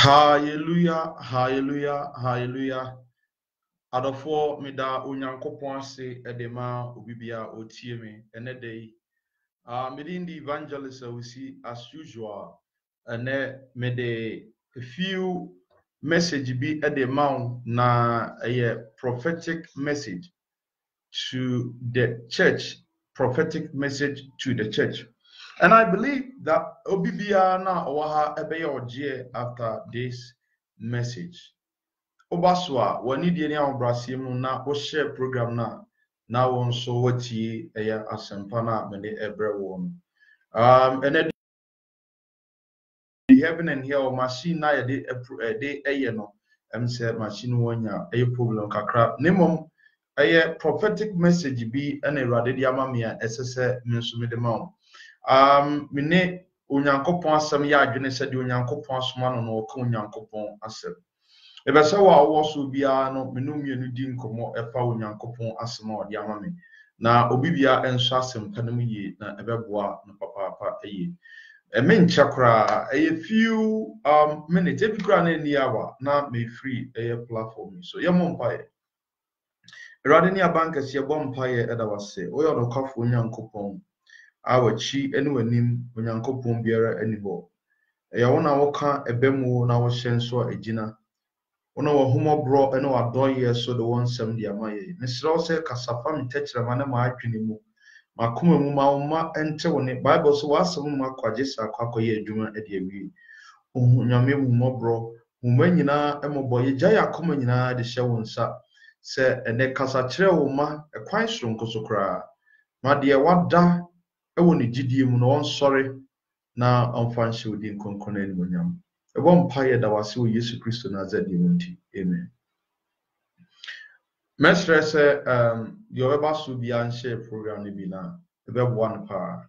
Hallelujah, hallelujah, hallelujah. Adofo mida onyankopon ase edema obibia otie me ene dey. Within the evangelist Awusi as usual. And mede a few message be edema na a prophetic message to the church, prophetic message to the church. And I believe that obibia na owaha ebeye oje after this message. Obaswa wani die ni awobrasiem no na wo share program na wo nso watie eya asempa na me de ebre wo. And the heaven and here machine na ye de eye no say machine wonya eye problem kakra. Nemom eye prophetic message bi na Awurade de ama me a esese me nso me de ma wo. Me ne onyankopon asem ya adwene se de onyankopon asoma no no ka onyankopon asem. Ebese wa wo so bia no menum mienu di nkomo efa onyankopon asem a odi ama me na obi bia enso asem kanam yi na ebeboa no papa eye mencha kra a few minutes ebi kra na ni awa na me free platform so yemo mpae erade ni abanka se bo mpae edawase oyo no kwafo onyankopon awachi ene wanim onyankopon biara anibo ya wona woka ebemu na wo hyenso agina ona wo humobro ene wa doye so the one sem dia maye misro se kasafa mitechira mana ma adwene mu makoma mu ma ente woni bible so wasem ma kwagesa akwakoye adwuma ede awie nyame mu mobro mu nyina emobo ye gya yakoma nyina de hye wonsa se ene kasa kire wo ma ekwan soronko so kra ma de wada ewo ne gidie mu no onsore na onfanhye odi nkonkona ani monyam ebo mpaye da wase wo Yesu Kristo na azadi munti amen. Mestre se your eba so bi an share program ni bi na ebe one pa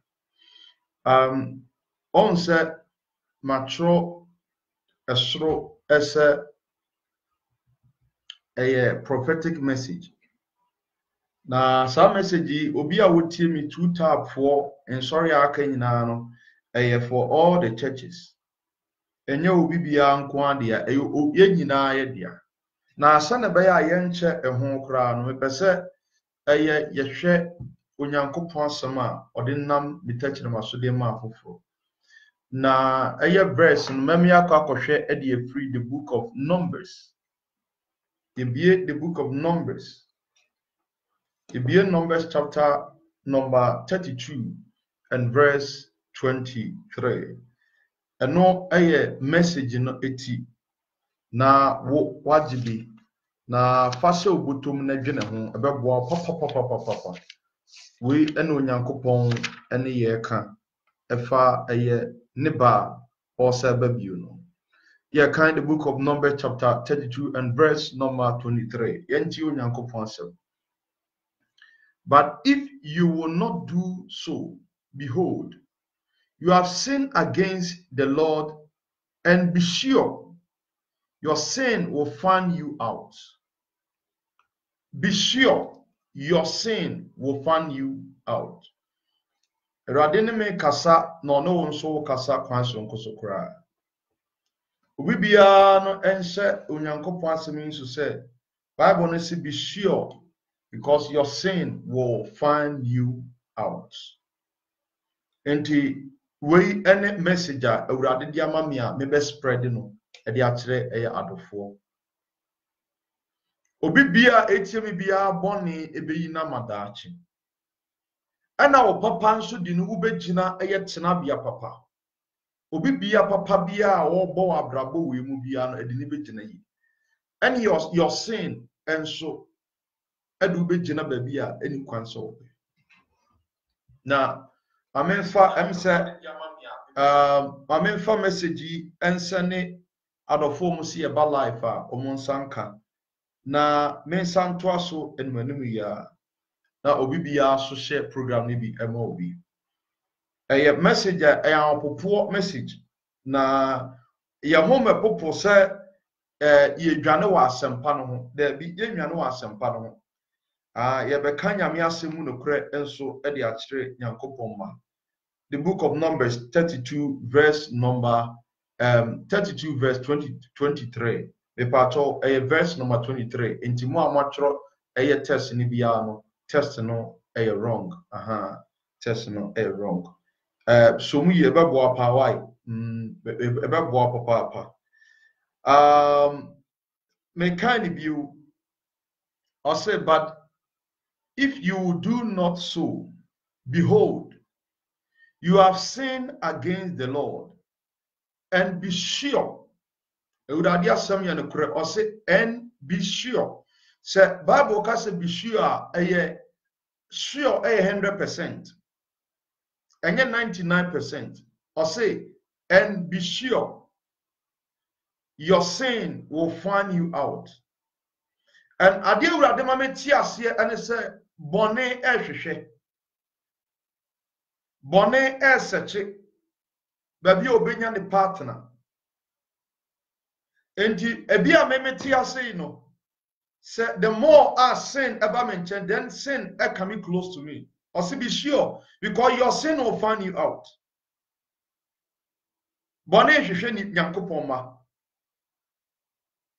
on se matro esro ese a prophetic message na sa message obi a wotie me two tab for and sorry aka nyina no for all the churches enye obi bia nko ade a ye nyina ye dia na asa na be ya ye nche eho kra no mepese yehwe onyankopon asem a odennam bitachire maso de ma afoforo na verse no memi akwakohwe e free the book of Numbers. The book of Numbers. Numbers chapter number 32 and verse 23. Eno message no eti na wajibi na fase obotom na dwene ho ebeboa papa we eno nyankopon ene ye ka efa niba or sababio no ye kind the book of Numbers chapter 32 and verse number 23 yenti nyankopon asem. But if you will not do so, behold, you have sinned against the Lord, and be sure your sin will find you out. Be sure your sin will find you out. Radene me kasa no nso kasa kwanso nkoso kra. Obi bia no ense onyankopon asem nso say Bible no say be sure because your sin will find you out. And we any message a urade di ama me a me be spread no e de akere adofo. Obi bia etiemi bia boni ebeyi na madachi. Ana wo papa nso di no ubegina tena bia papa. Obi bia papa bia wo bo abrabo we mu bia no edi ni begina yi. And your sin enso edu begina ba bia eni kwanso. Na amenfa message ensene adofo mu si eba life a omonsanka na mensanto aso enmanum ya na obi bia so share program ni bi ema obi message popo message na ye home popo se ye dwane wa asempa no ho da bi ye nwane wa asempa no ho ye be kan nyame asemu no kure enso e de akire nyankopon ma. The book of Numbers 32 verse number 32 verse 23. Mepato verse number 23. Inti mo amatro test ni biano. Test no wrong. Test no wrong. So mu ye bebo apa why? Bebo papa. Me kind of you. I say, but if you do not so, behold, you have sinned against the Lord, and be sure. And be sure. Say Bible can say be sure. Sure 100%. And 99%. Or say, and be sure your sin will find you out. And ade urade mame tiasie ene se bone ehwehwe. Bone eseche. Baby obenya ne partner. Enti ebia meme tiase no. Say the more I sin ever mentioned, then sin coming close to me. Or say be sure, because your sin will find you out. Bone ehwehwe ni Nyankopon ma.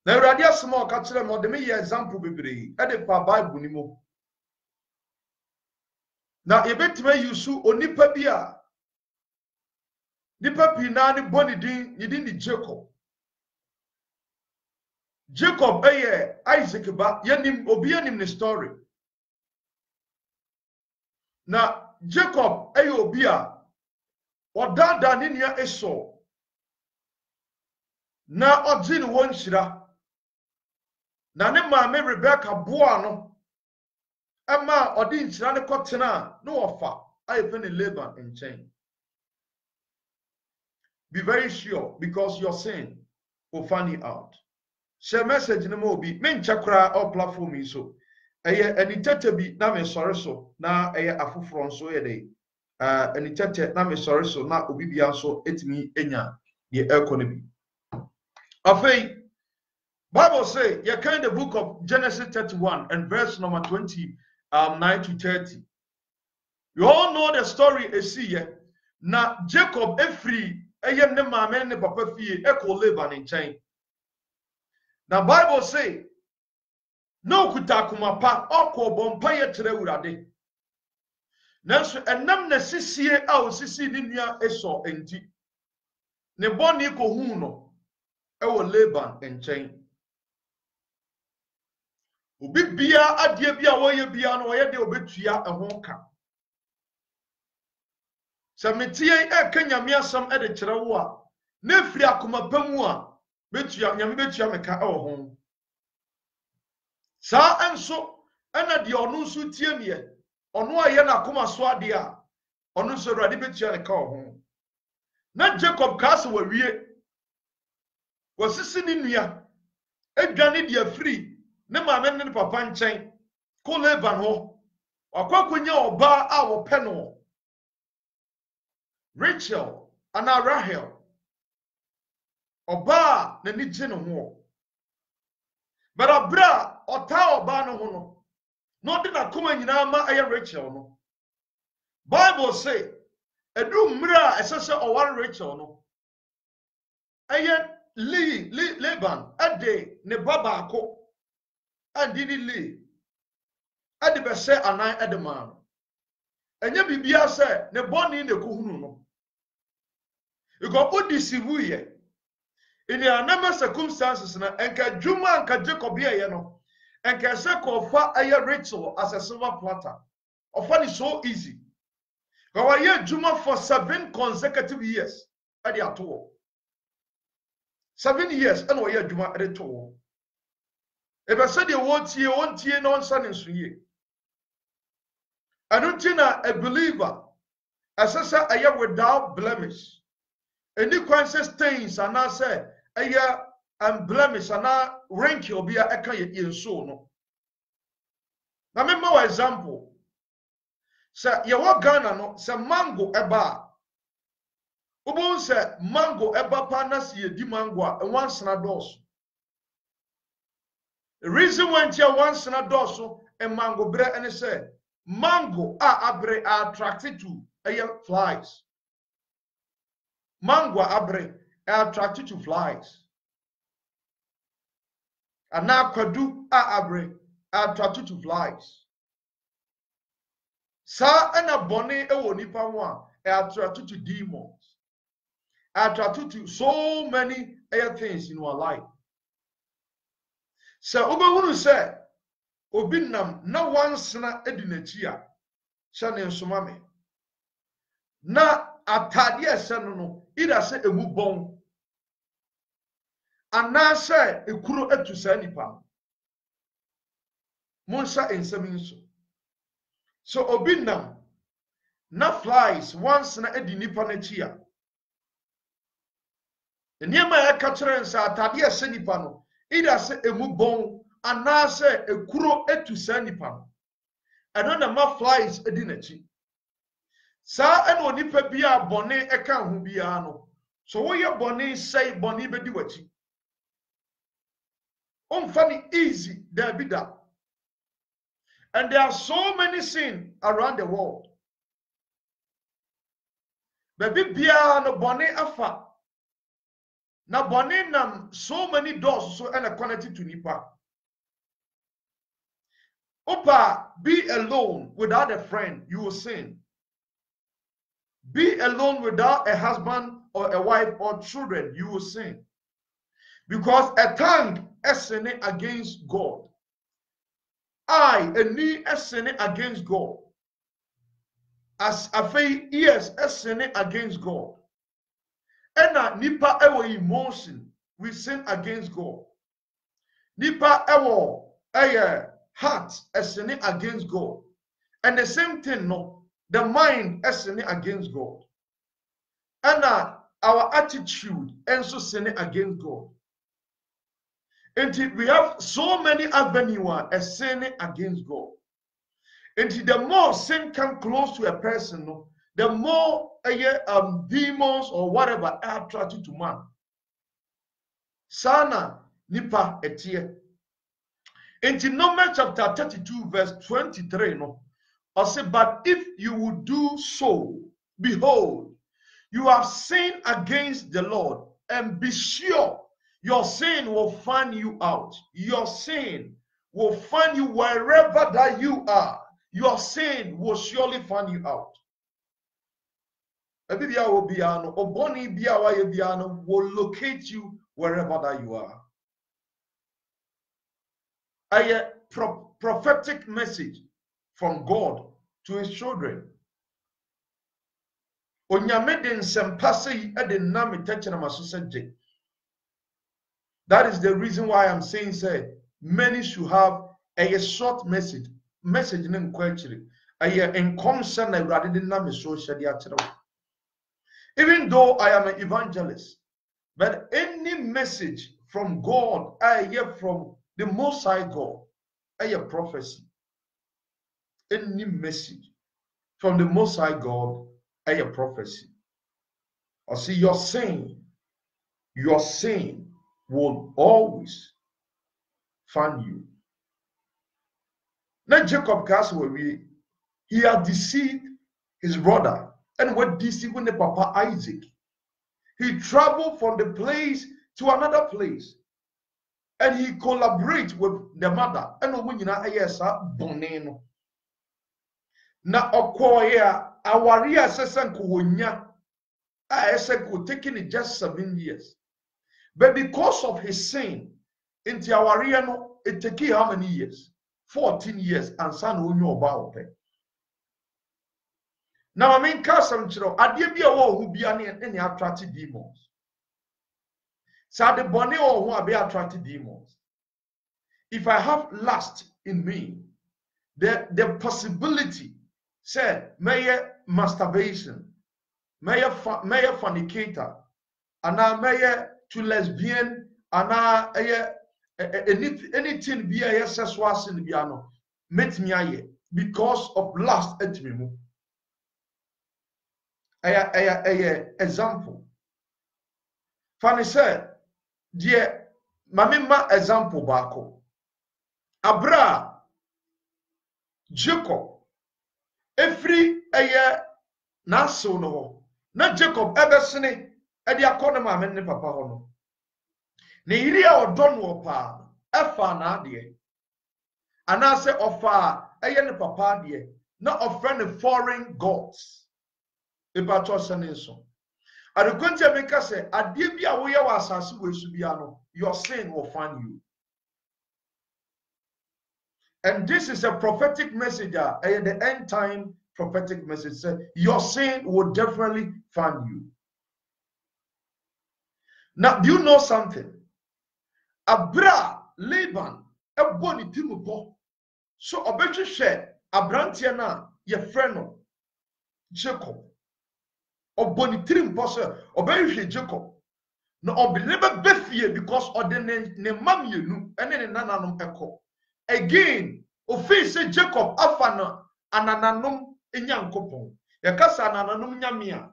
Na urade asmo ka kire mo de me ye example bebre. E de pa Bible ni mo. Na ebetime yusu onipa bia nipa pina ni boni din ni Jacob. Jacob Isaac ba yenim obi anim ne story. Na Jacob obi a odada ne nua Esau. Na odzi ne won hira. Na ne maame Rebecca boa no. Ama odi nhyira ne kotena no ofa ayefe ne Laban nchen. Be very sure because your sin will find you out. Share message no mo bi me nchakra or platform yi so. Eye anitete bi na me sore so na eye afoforo nso ye dey. Anitete na me sore so na obi bia nso etimi enya ye economy. Afei Bible say you kind the book of Genesis 31 and verse number 9 to 30. You all know the story here. Na Jacob free eye ne maame ne papa fie Laban nchen. Na Bible say no kutakuma pa okwo bompa ye kire urade. Nanso enam na sisie a osisi ni nua Esau enti. Ne boni ko hu no Laban nchen. Obi bia adie bia woye bia no woye de obetua ehon ka. Sametie kanyame asam de kire wo a na firi akoma pamu a betua nyame betua meka ho. Sa enso ena de onu nso tie miye onu aye na akoma so ade a onu nso rade betua ne ka ho. Na Jacob ka se wawie wasisi ni nua adwane de afiri ne maame ne papa nchen ko Laban ho akwakonya oba a wo pe no Rachel ana Rahel oba na ni gye no ho. But abra ota oba no ho no no de na koma nyina ma aye Rachel no. Bible say edu mra esese owar Rachel no aye Laban ade ne baba ko adi ni Lee ade be se anan ade man enye bibia se ne boni ne kohunu no iko odisivu ye in the normal circumstances na enka juma enka Jacob ye no enka se ko fa aye Rachel as a silver platter offer is so easy go ye juma for 7 consecutive years at the ato 7 years and we ye juma at the to ebe se de wontie no nsa ne nsuye anutina a believer asesa aye without blemish any conscious stains and I say aye and blemish and I wrinkle be a eka ye so no. Na me mo example say ye wo Ghana no say mango eba ubon say mango eba pa na se ye di mango a once na dos. The reason when you once na dos and mango bre and say mango abre are attracted to flies. Mango abre are attracted to flies. And now kwadu abre are attracted to flies. Sa ena bone ewo nipa ho a are attracted to demons. Are attracted to so many other things in our life. So obehunu say obi nam na wansena edinachi a sha ne nsoma me. Na atade ese no ida se emu bon anase ekuro etu sa nipa monsa ensem nso so obi nam na flies once na edi nipa na chi a eniema ya ka kire nsa atade ese nipa no ida se emu bon anase ekuro etu sa nipa no eno na ma flies edi na chi sa eno nipa bia bone eka ho bia no so wo ye bone say bone bedi wachi funny easy there be that. And there are so many sins around the world. Baby bia no bone afa. Na bone nam so many doors so and connected to nipa. Opa, be alone without a friend, you will sin. Be alone without a husband or a wife or children, you will sin. Because a tongue is sinning against God. I, a knee, is sinning against God. As a faith, ears, is sinning against God. And a nipa ewo emotion, we sin against God. Nipa ewo heart is sinning against God. And the same thing, no, the mind is sinning against God. And our attitude is also sinning against God. And we have so many avenues as sinning against God. And the more sin come close to a person, the more demons or whatever are attracted to man. Sana nipa etie. In Numbers chapter 32, verse 23, I say, but if you would do so, behold, you have sinned against the Lord, and be sure your sin will find you out. Your sin will find you wherever that you are. Your sin will surely find you out. Will locate you wherever that you are. A prophetic message from God to his children. That is the reason why I'm saying, say, many should have a short message. Message in question. In concern, rather than name social. Even though I am an evangelist, but any message from God, I hear from the Most High God, I hear prophecy. Any message from the Most High God, I hear prophecy. I see your sin will always find you. Now Jacob Castle, he had deceived his brother and what deceiving the papa Isaac. He traveled from the place to another place and he collaborates with the mother. And when you know, yes, boneno. Na okoya awaria sesan kuwonya. I said could taking it just 7 years. But because of his sin, into awaria no, it took how many years? 14 years and son onyo about it. Now I mean some chiro adie bia wo hu bia ne any attractive demons. So the bonny or who be attractive demons. If I have lust in me, the possibility say may masturbation, may fornicator, and I may to lesbian, and I anything be a sexual sin biano, met me aye because of lust at me. Example. Fanny said, dear, mamima example bako. Abra Jacob every na so no na Jacob ever sene edi akọ ma men ne papa ho no ne yiri a odon wo pa efa na ade ana se ofa eye ne papa ade na offend foreign gods eba to sene so adekwenti make say ade bi a wo ye wa asase wo esu bia no your sin will find you. And this is a prophetic message, the end time prophetic message. Say, your sin will definitely find you. Now, do you know something? Abra Laban, a boni timupo. So, obeju share, Abrantiana, your friend, Jacob. Oboni timupo, obeju Jacob. No, obi never befie because of the ne mam yenu, and then nananum echo. Again, office Jacob afana anananum enyankopon. Yakasa anananum nyamia.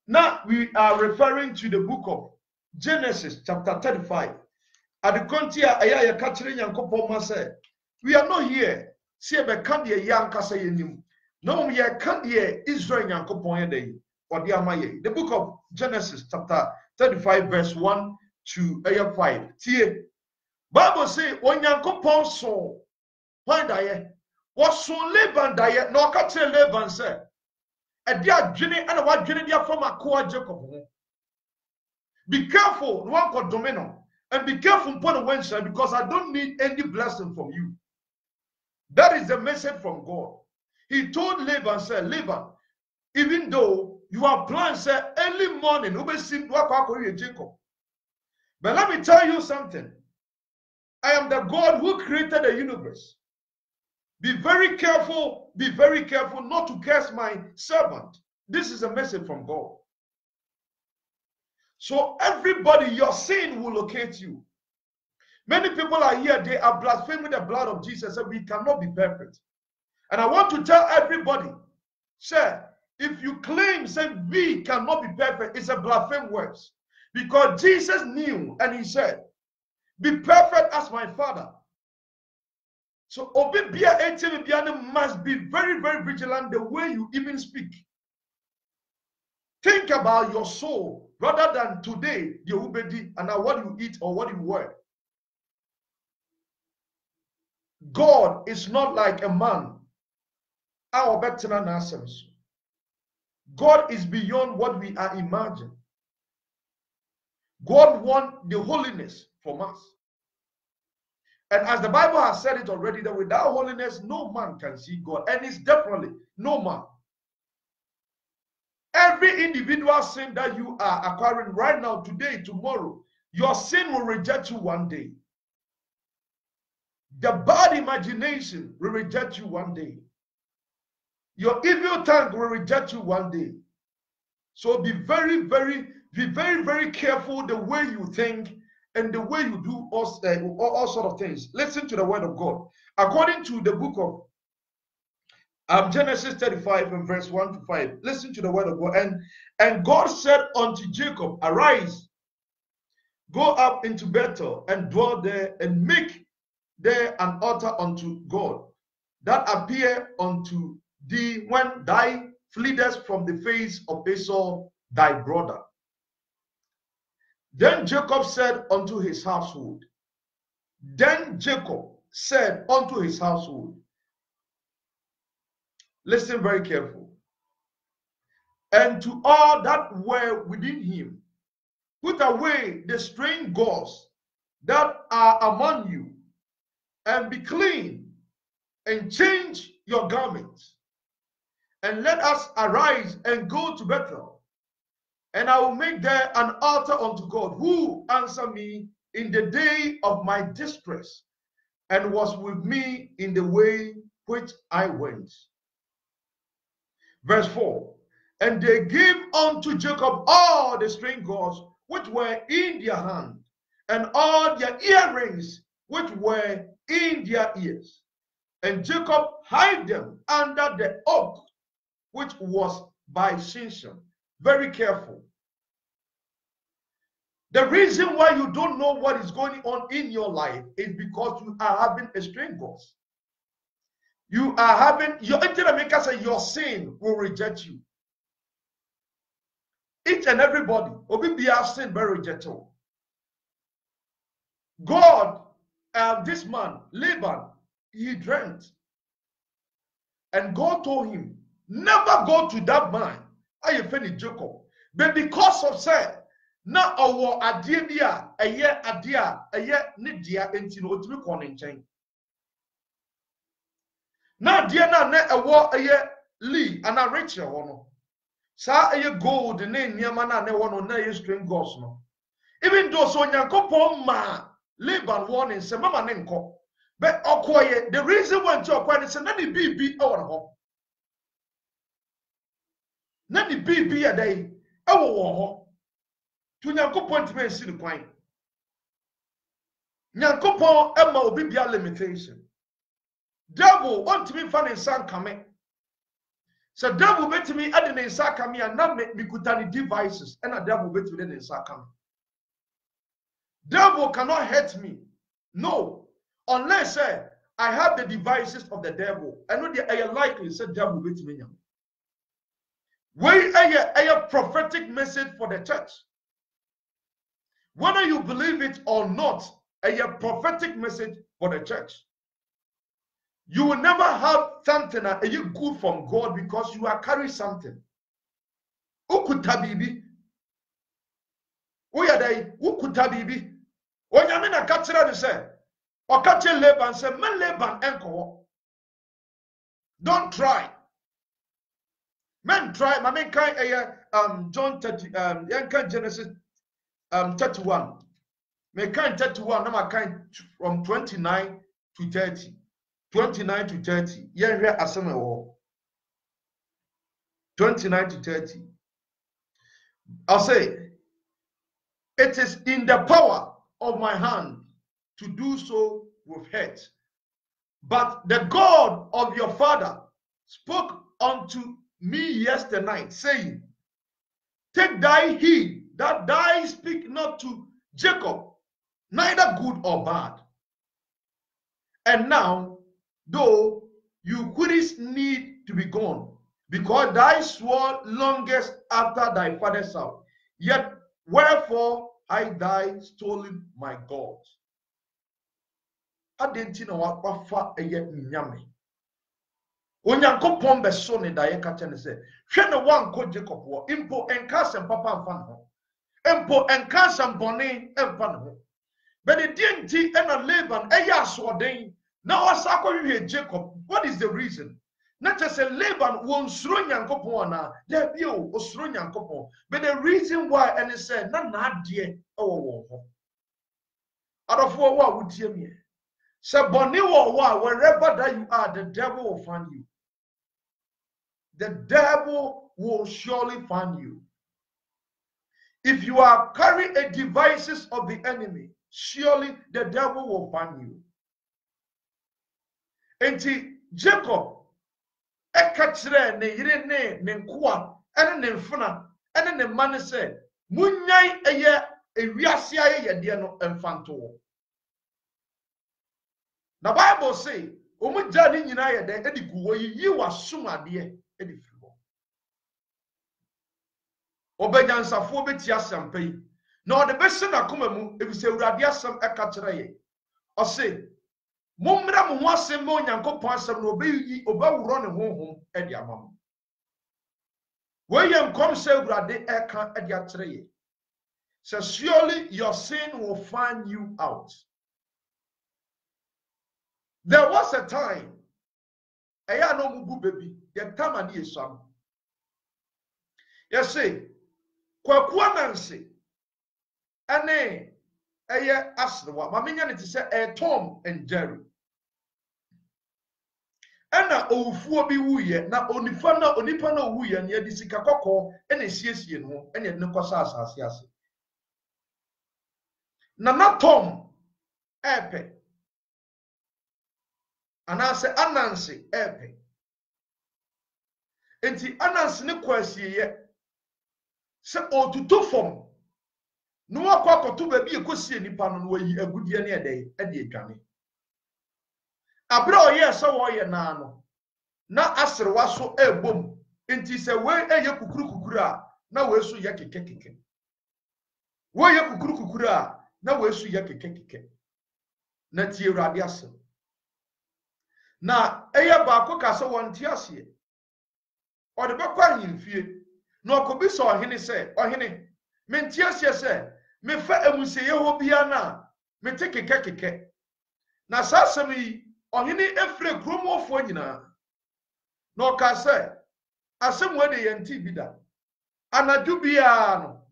Now we are referring to the book of Genesis chapter 35. At the contia aya yakachire nyankopon ma say, we are not here. See be kan de yankasa yenim. No we are kan de Israel nyankopon yedey. Odi amaye. The book of Genesis chapter 35 verse 1 to 5. Tie Bible say onyankopon so when daye was so Laban daye no ka tell Laban say e dia dwene and what dwene dia from akoa Jacob. Be careful no one called domino and be careful upon Wednesday because I don't need any blessing from you. That is the message from God. He told Laban, say Laban, even though you are planned say early morning ube see Jacob, but let me tell you something. I am the God who created the universe. Be very careful not to curse my servant. This is a message from God. So everybody, your sin will locate you. Many people are here, they are blaspheming the blood of Jesus, and we cannot be perfect. And I want to tell everybody, say, if you claim, say, we cannot be perfect, it's a blasphemy words. Because Jesus knew, and he said, be perfect as my Father. So Obibia Etibiana must be very, very vigilant the way you even speak. Think about your soul rather than today, the Ubedi, and what you eat or what you wear. God is not like a man. Our better God is beyond what we are imagining. God wants the holiness from us. And as the Bible has said it already, that without holiness, no man can see God. And it's definitely no man. Every individual sin that you are acquiring right now, today, tomorrow, your sin will reject you one day. The bad imagination will reject you one day. Your evil tongue will reject you one day. So be very, very careful the way you think and the way you do all sort of things. Listen to the word of God. According to the book of Genesis 35 and verse 1 to 5. Listen to the word of God. And God said unto Jacob, arise, go up into Bethel and dwell there and make there an altar unto God that appear unto thee when thou fleest from the face of Esau thy brother. Then Jacob said unto his household, listen very careful, and to all that were within him, put away the strange gods that are among you, and be clean, and change your garments, and let us arise and go to Bethel, and I will make there an altar unto God, who answered me in the day of my distress, and was with me in the way which I went. Verse 4, and they gave unto Jacob all the strange gods which were in their hand, and all their earrings which were in their ears. And Jacob hid them under the oak which was by Shinshan. Very careful. The reason why you don't know what is going on in your life is because you are having a strange God. You are having your say your sin will reject you. each and everybody obi bia sin very gentle. God, this man Laban, he dreamt, and God told him, never go to that man. I finished Jacob, but because of say na owo adie bia eye adie eye ne dia enti no otumi ko ne nchen. Na die na ne ewo eye Lee and a Rachel no. Sa eye gold ne niema na ne wo no na eye string gods no. Even though so Nyankopon ma Laban warning say mama ne nko. But okoye the reason why to okoye say na the bibi e wo ho. Na the bibi e dai e wo ho. To Nyankopon ti me si the kwan. Nyankopon e ma obi bia limitation. Devil want me fan in san kame. So devil bet me add in sa kame and not make me kutani devices and a devil bet me in sa kame. Devil cannot hurt me. No. Unless I have the devices of the devil. I know they are likely say devil bet me. We a prophetic message for the church. Whether you believe it or not, a prophetic message for the church. You will never have something good from God because you are carrying something. Ukutabibi. Uyadai, ukutabibi. Onyamina katira ni say, or catching Laban say, man Laban enko. Don't try. Men try. My men kind John 30 Genesis 31. Me kind 31. No my kind from 29 to 30. 29 to 30. Yeah, asame wo. 29 to 30. I'll say, it is in the power of my hand to do so with hurt. But the God of your father spoke unto me yesterday, saying, take thy heed that thou speak not to Jacob, neither good or bad. And now, though you couldst need to be gone, because thy swore longest after thy father's house, yet wherefore I thy stolen my God. Adentina wafa eye nyame. Onyankopon beso ne daye ka chene se, hwe ne wanko Jacob wo, impo enka sem papa mfa ne ho. Impo enka sem bone emfa ne ho. But the DNT and Laban eya asoden. Now, Jacob, what is the reason? Not just a Laban won't throw Yankopona, there be Osro Yankopon. But the reason why, and it said, not dear, oh, out of what would you mean? So, Boniwa, wherever that you are, the devil will find you. The devil will surely find you. If you are carrying a devices of the enemy, surely the devil will find you. Enti Jacob ekachire ne yire ne nkoa ene ne mfuna ene ne mane se munyan eye ewiase aye yede no emfanto. The Bible say omugya ni nyina yede edi guwo yi wasomade edi fiwo. Obenyansafo beti asampa yi na ode bese na koma mu ebise urade asam ekachire ye. O say Mumra muwase mo Nyankopon asem no obeyi obawuro ne honhom e di amam. We yem kom se urade eka e di atere ye. So surely your sin will find you out. There was a time eya no mubu baby ye time and ye swam. You see kwaku ananse ane eye asrewa mamenya ne ti say Tom and Jerry. Ena owufuo bi wuye na onipa na wuye na yedi sika kokko ena siesie no ena ne kosa asase ase. Na Tom epe anase Anansi epe. Enti Anansi ne kwasie ye se otutu fom no wakwa koto ba bi ekosie nipa no wayi agudie ne ede adwane. Abra oye se wo ye na no na asrewa so ebom enti se we eye kukuru a na wesu ya keke wo ye kukuru a na wesu ya keke na tie Awurade asem na eye baako ka se wonte ase o de bekwa ahimfie na okobi so ohene se ohene menti ase se me fa emuseye ho bia na me te keke na sasem yi ohene efre kromofo nyina na o ka se asem wo de yenti bida anadu bia no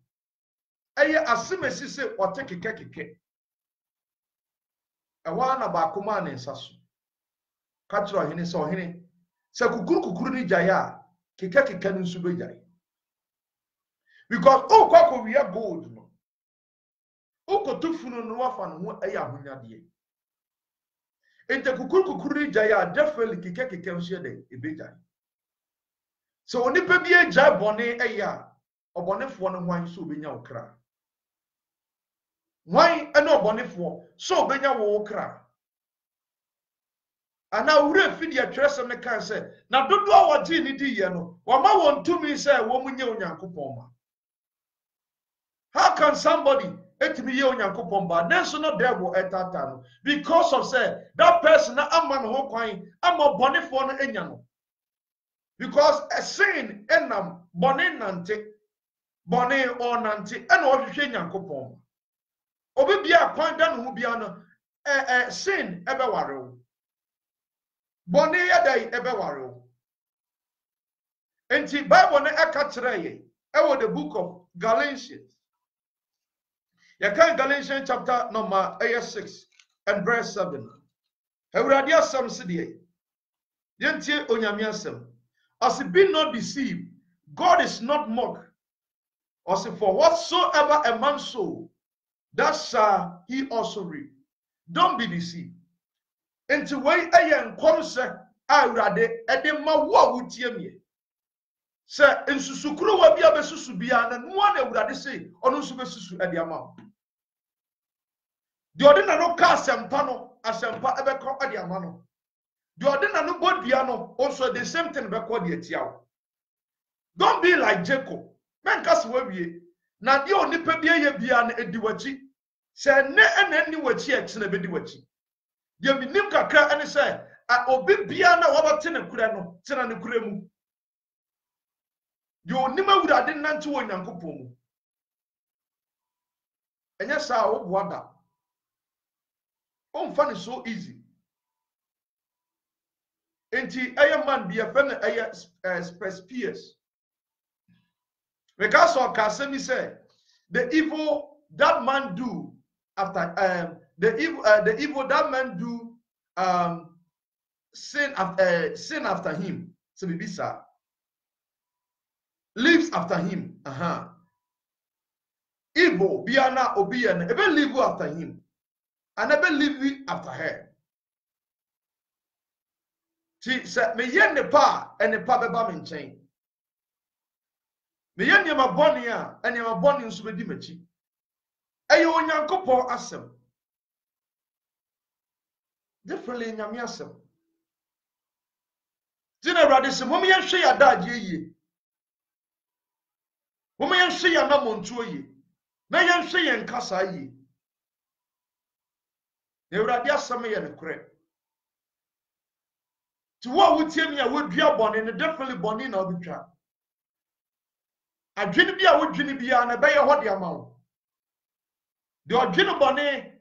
eye asem esi se o te keke ewa na baako ma ne nsaso ka tro ohene se kukuru ni jaya keke no nsu be jaya because o kwako wi gold no o kotufunu no wafa no ho eye ahonyade ente kukuru ni jaya definitely keke nsu de ebe jaya so onipa bi eja bone eye a obonefo no hwan so obenya okra hwan ene obonefo so obenya wo okra ana ure fidi atwesem ne kan se na dodo a wodi ni di ye no wa ma won tumi se wo munye onyankopon ma. How can somebody etimi ye onyankopon ba nenso no devil etata no because of say that person na ama no ho kwan ama bonefo no enya no because a sin enam bone nante bone or nante ena ohwehwe nyankopon obi bia kwan da no ho bia no sin ebe ware wo bone yadai ebe ware wo enti Bible na eka kire ye ewo the book of Galatians. You can Galatians chapter number 6 and verse 7. Awurade asem se de yentie onyame asem as be not deceived, God is not mocked. As for whatsoever a man sow, that shall he also reap. Don't be deceived. Enti wey nkom se Awurade ede ma wo wutie me. Se ensusukuru wa bia besusu bia na no na Awurade se ono nso besusu ede ama. The ordinary no cast asempa ebeko ade ama no. The ordinary no bodua no also the same thing beko de atiawo. Don't be like Jacob. Men cast we na de onipa bia ye bia na edi wachi. Se ne ena ni wachi e tena bedi wachi. Ye minim kakra ene se obi bia na wabate ne kure no tena ne kure mu. Ye onima Awurade nante wo Nyankopon mu. Enya sa wo boada. Fun is so easy. Enti aye man be a friend aye spears. Because of Kasemi said, the evil that man do after the evil that man do sin after him. So bibisa lives after him. Evil biana obiana ebe live after him. And ebe live after her. Ti se me yen ne pa and ne pa beba me nchen. Me yen ma boni a ene ma boni nso bedi machi. Eye onyankopon asem. Differently nyame asem. Tina Awurade se mom yen hwe ya daagye yie. Mom yen hwe ya na montuo yie. Na yen hwe yen kasa yie. Na Awurade asem ye ne kore. Ti wo wutie mi a wodua boni ne differently boni na obitwa. Adwene bi a wodwene bia na be ye hode ama wo. De odwene boni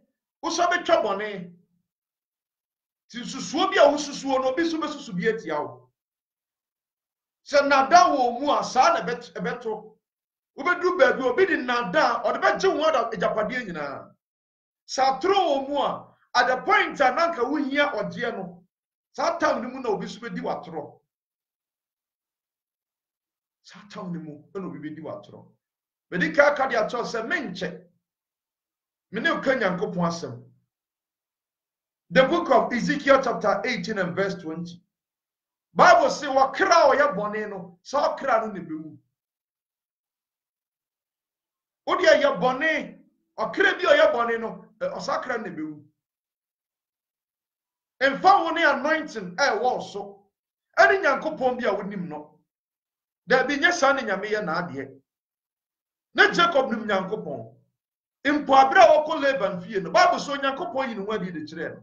wo so betwa boni. Ti susuo bi a wo susuo no bi so besusu bi atia wo. Se nada wo mu asa na beto. Wo bedu baabi obi di nada o de beje wo da ejapade nyina. Sa tro wo mu a at the point ananka wo hia oje no. Sa tam ni mu na obi so bedi watro. Sa tam ni mu na obi bedi watro. Bedi ka ka dia cho se menche. Me ne Nyankopon asem. The book of Ezekiel chapter 18 and verse 20. Bible say wakra oya bone no so okra no ne bemu. Odi aye bone okra bi oya bone no osakra ne bemu. Emfa woni anointing wo so. Ani Nyankopon bi a wonim no. Da bi nya sa ne nyame ye na ade. na Jacob nim Nyankopɔn impo abra wo ko Laban fie no Bible so Nyankopɔn yi no wadi de kyerɛ no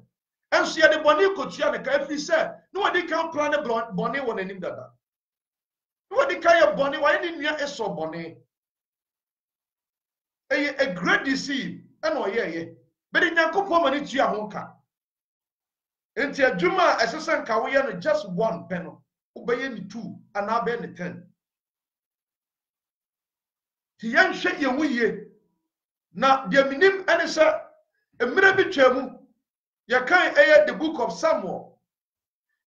enso ye de bɔne kotua ne ka afi sɛ no wadi kan plan ne bɔne wɔ n'anim dada no wadi kan ye bɔne wa ne nua eso bɔne a great deceive and oyeye but Nyankopɔn ma ne tua ho ka enti adwuma ɛsesa nka wo ye no just one pɛ no obeye ni 2 and abe ni 10 ti yan hwe ye hu ye na de minim ene sɛ emre bi twam ye kan the book of Samuel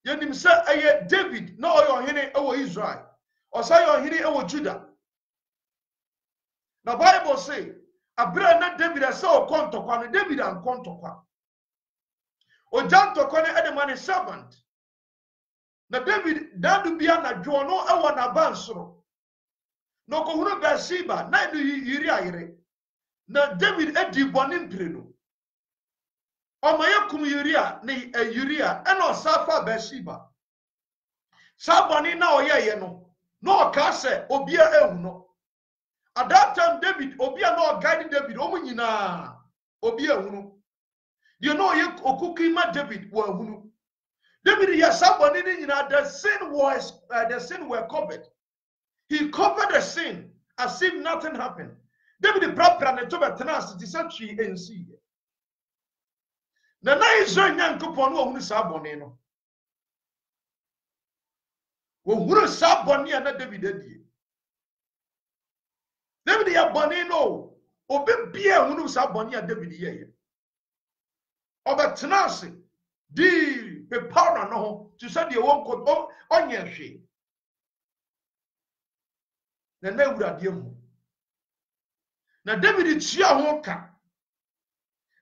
ye nim sɛ David na oyo hene ɛwɔ Israel ɔsa yo hene ɛwɔ Judah na Bible say abra na David asa okontokwa no David an kontokwa o jantokwa ne edemane servant na David dadu bia na dwo no ɛwɔ na bansoro no ko hunu Bathsheba na no yiri ayire na David edi bɔne mpire no ɔma yakum Uria ne Uria ɛna ɔsafa Bathsheba sa bɔne na ɔyɛ no no ɔka sɛ obia ehu no at that time David obia no guide David omu nyina obia ehu no you know ye okuki ma David wa ehu no David ya sa bɔne ni nyina the sin were covered. He covered the sin as if nothing happened. David proper ne to betena ti sa twi ensi na Israel Nyankopɔn no ohunu sa bɔne no wo huru sa bɔne na David adie David ya bɔne no obi bia hunu sa bɔne a David ye obetena ase di pepa no ho to say de won onye hwe na Awurade mu na David tua ho ka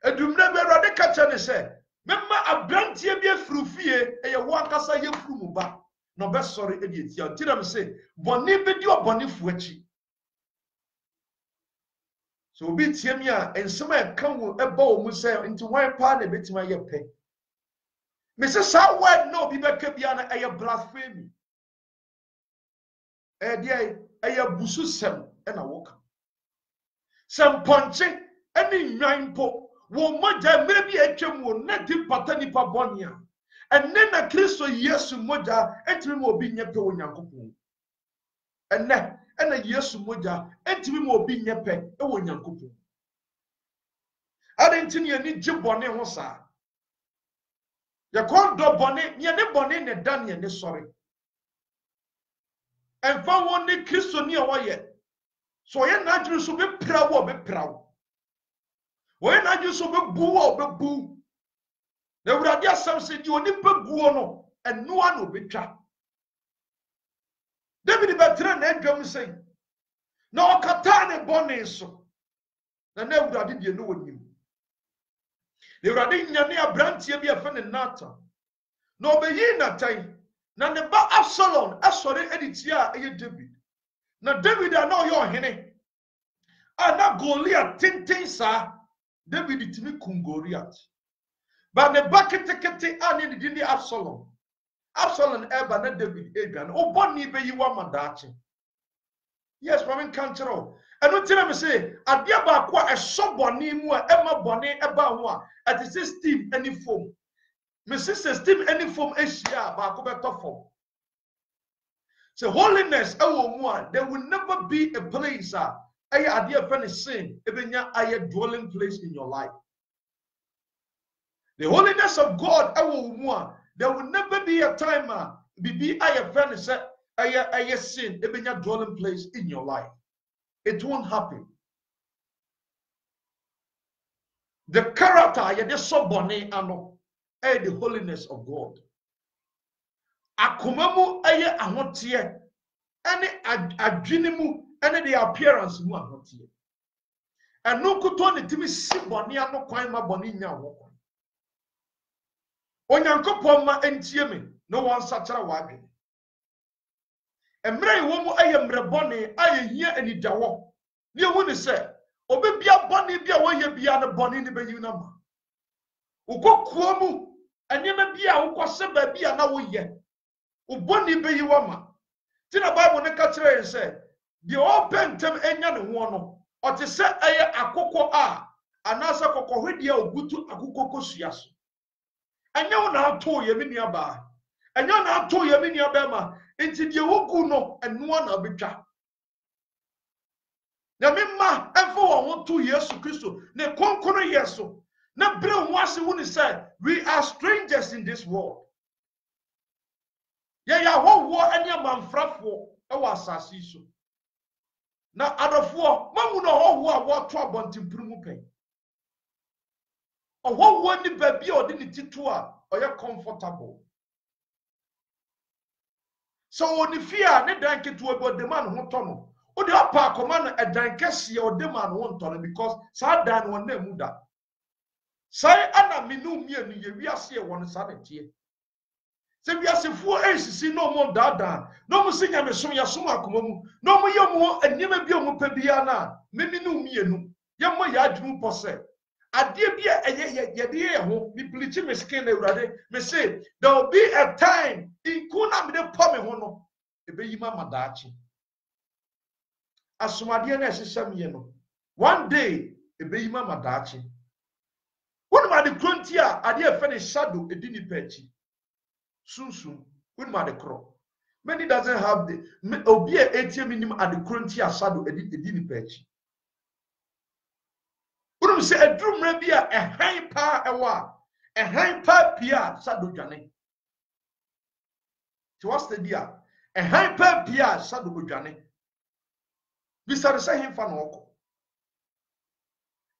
edumna be Awurade ka kyɛ ne sɛ memma abrantie bi afurufie eye wo ankasa ye furu mu ba na obesɔre edi etia tiram sɛ bɔne be di obɔnefu akyi so obi tie mi a ensem a ka wo ɛba wo mu sɛ nti wan pa na betima ye pɛ me say sa word no bi bɛka bia na ɛyɛ blasphemy ɛyɛ busu sem ɛna woka sem ponche ɛni nwan po wo moja mmerɛ bi atwam wo na di pata nipa bɔne a ɛnɛ na Kristo Yesu moja ɛntimi ma obi nyɛ pɛ wo Nyankopɔn ɛnɛ Yesu moja ɛntimi ma obi nyɛ pɛ ɛwɔ Nyankopɔn adenti ne ani gye bɔne ho saa yakon do bɔne ne bɔne ne dan ne sɔre ɛmfa wo ne Kristo ni a wɔyɛ so yɛ na adwene so be pra wo wɔyɛ na adwene so be bu wo be bu na Awurade asɛm sɛ di onipa guo no ɛnoa no betwa David betra na adwam sɛ na ɔkata ne bɔne so na Awurade die no wɔnim na Awurade nyane abrantie bi afa ne Natan na obeyi Natan na ne ba Absalom asɔre editia eye David na David a na ɔyɛ ɔhene a na Goliath tintin sa David timi kum Goliath ba ne ba ketekete a ne di Absalom eba na David edwan obɔne be yi wa madaakye yes mama kankero eno tira me say adia ba ko a ɛsɔ bɔne mu a ɛma bɔne ɛba ho a at the steam any form me sister steam any form ehia ba ko beto form so holiness ɛwɔ mu a there will never be a place a ɛyɛ adia fa ne sin ebenya aye dwelling place in your life. The holiness of God ɛwɔ mu a there will never be a time bibi aye fa ne sɛ aye sin ebenya dwelling place in your life. It won't happen. The character ye de so bɔne ano the holiness of God. Akomamu aye ahotie ene adwinimu ene the appearance mu ahotie. Eno kuto ne timi si bɔne ano kwan ma bɔne nya ho kwan. Onyankopɔn ma entie me no wan sakyara wadwe. Emre wo mu aye mre bɔne aye hia anidawo. Ne hu ne sɛ obebia bɔne bia wo ye bia ne bɔne ne beyi na ma. Ukokuo mu enema bia ukose ba bia na wo ye. Ubɔne beyi wa ma. Ti na Bible ne ka kyerɛ sɛ the open tem enya ne ho no o te se eye akoko a anasa kokko hwede a ogutu akoko kosua so enya wo na ato ye me nua ba enya na ato ye me nua ba ma enti de wogu no eno na betwa na memma efo wo ho to Yesu Kristo ne konkono yeso na bre ho ase wo ni say we are strangers in this world ya ho wo ene amanfrafo e wo asase so na adofo mamu no ho wo a wo to abontimpuru mu pen ho wo ni ba bi odi ni titu a oye comfortable so oni fear ne dan ketu obo de man ho to no o de apa akoma no edan kese o de man ho to no because sa dan won na mu da sai ana minu mienu ye wiase e won sa de tie se wiasefo esisi no mo dada no mo sinya me so ya so akoma mu no mo ye mo anyema bi o mo pa bia na minu mienu ye mo ya adwum pose ade bia ye de ho mi bleach me skin na urade me say there will be a time in kuna me de po me ho no ebeyima madachi asumade na ehesem ye no one day ebeyima madachi wonu ma de kronti a ade efe ne shadow edini pechi sunsun wonu ma de kro many doesn't have the obi a ATM minim ade kronti a shadow edini pechi wonu se adrumra bi a ehan pa ewa ehan pa pia shadow dwane ti was the dia ehan pa pia shadow dwane bisare se hemfa na okọ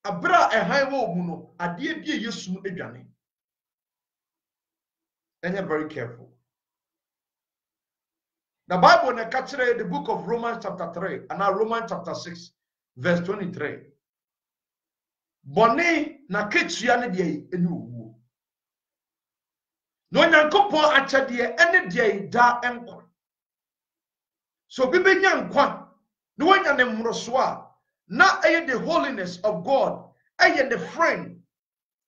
abra ehan wo mu no ade bi Yesu adwane and you're very careful. The Bible in the book of Romans chapter 3 and now Romans chapter 6 verse 23. Boni na ketua ne de eni owu. No nyankopon achade ene de da enkwa. So bibenya nkwa no wanya ne mmoroso a na eye the holiness of God, eye the friend,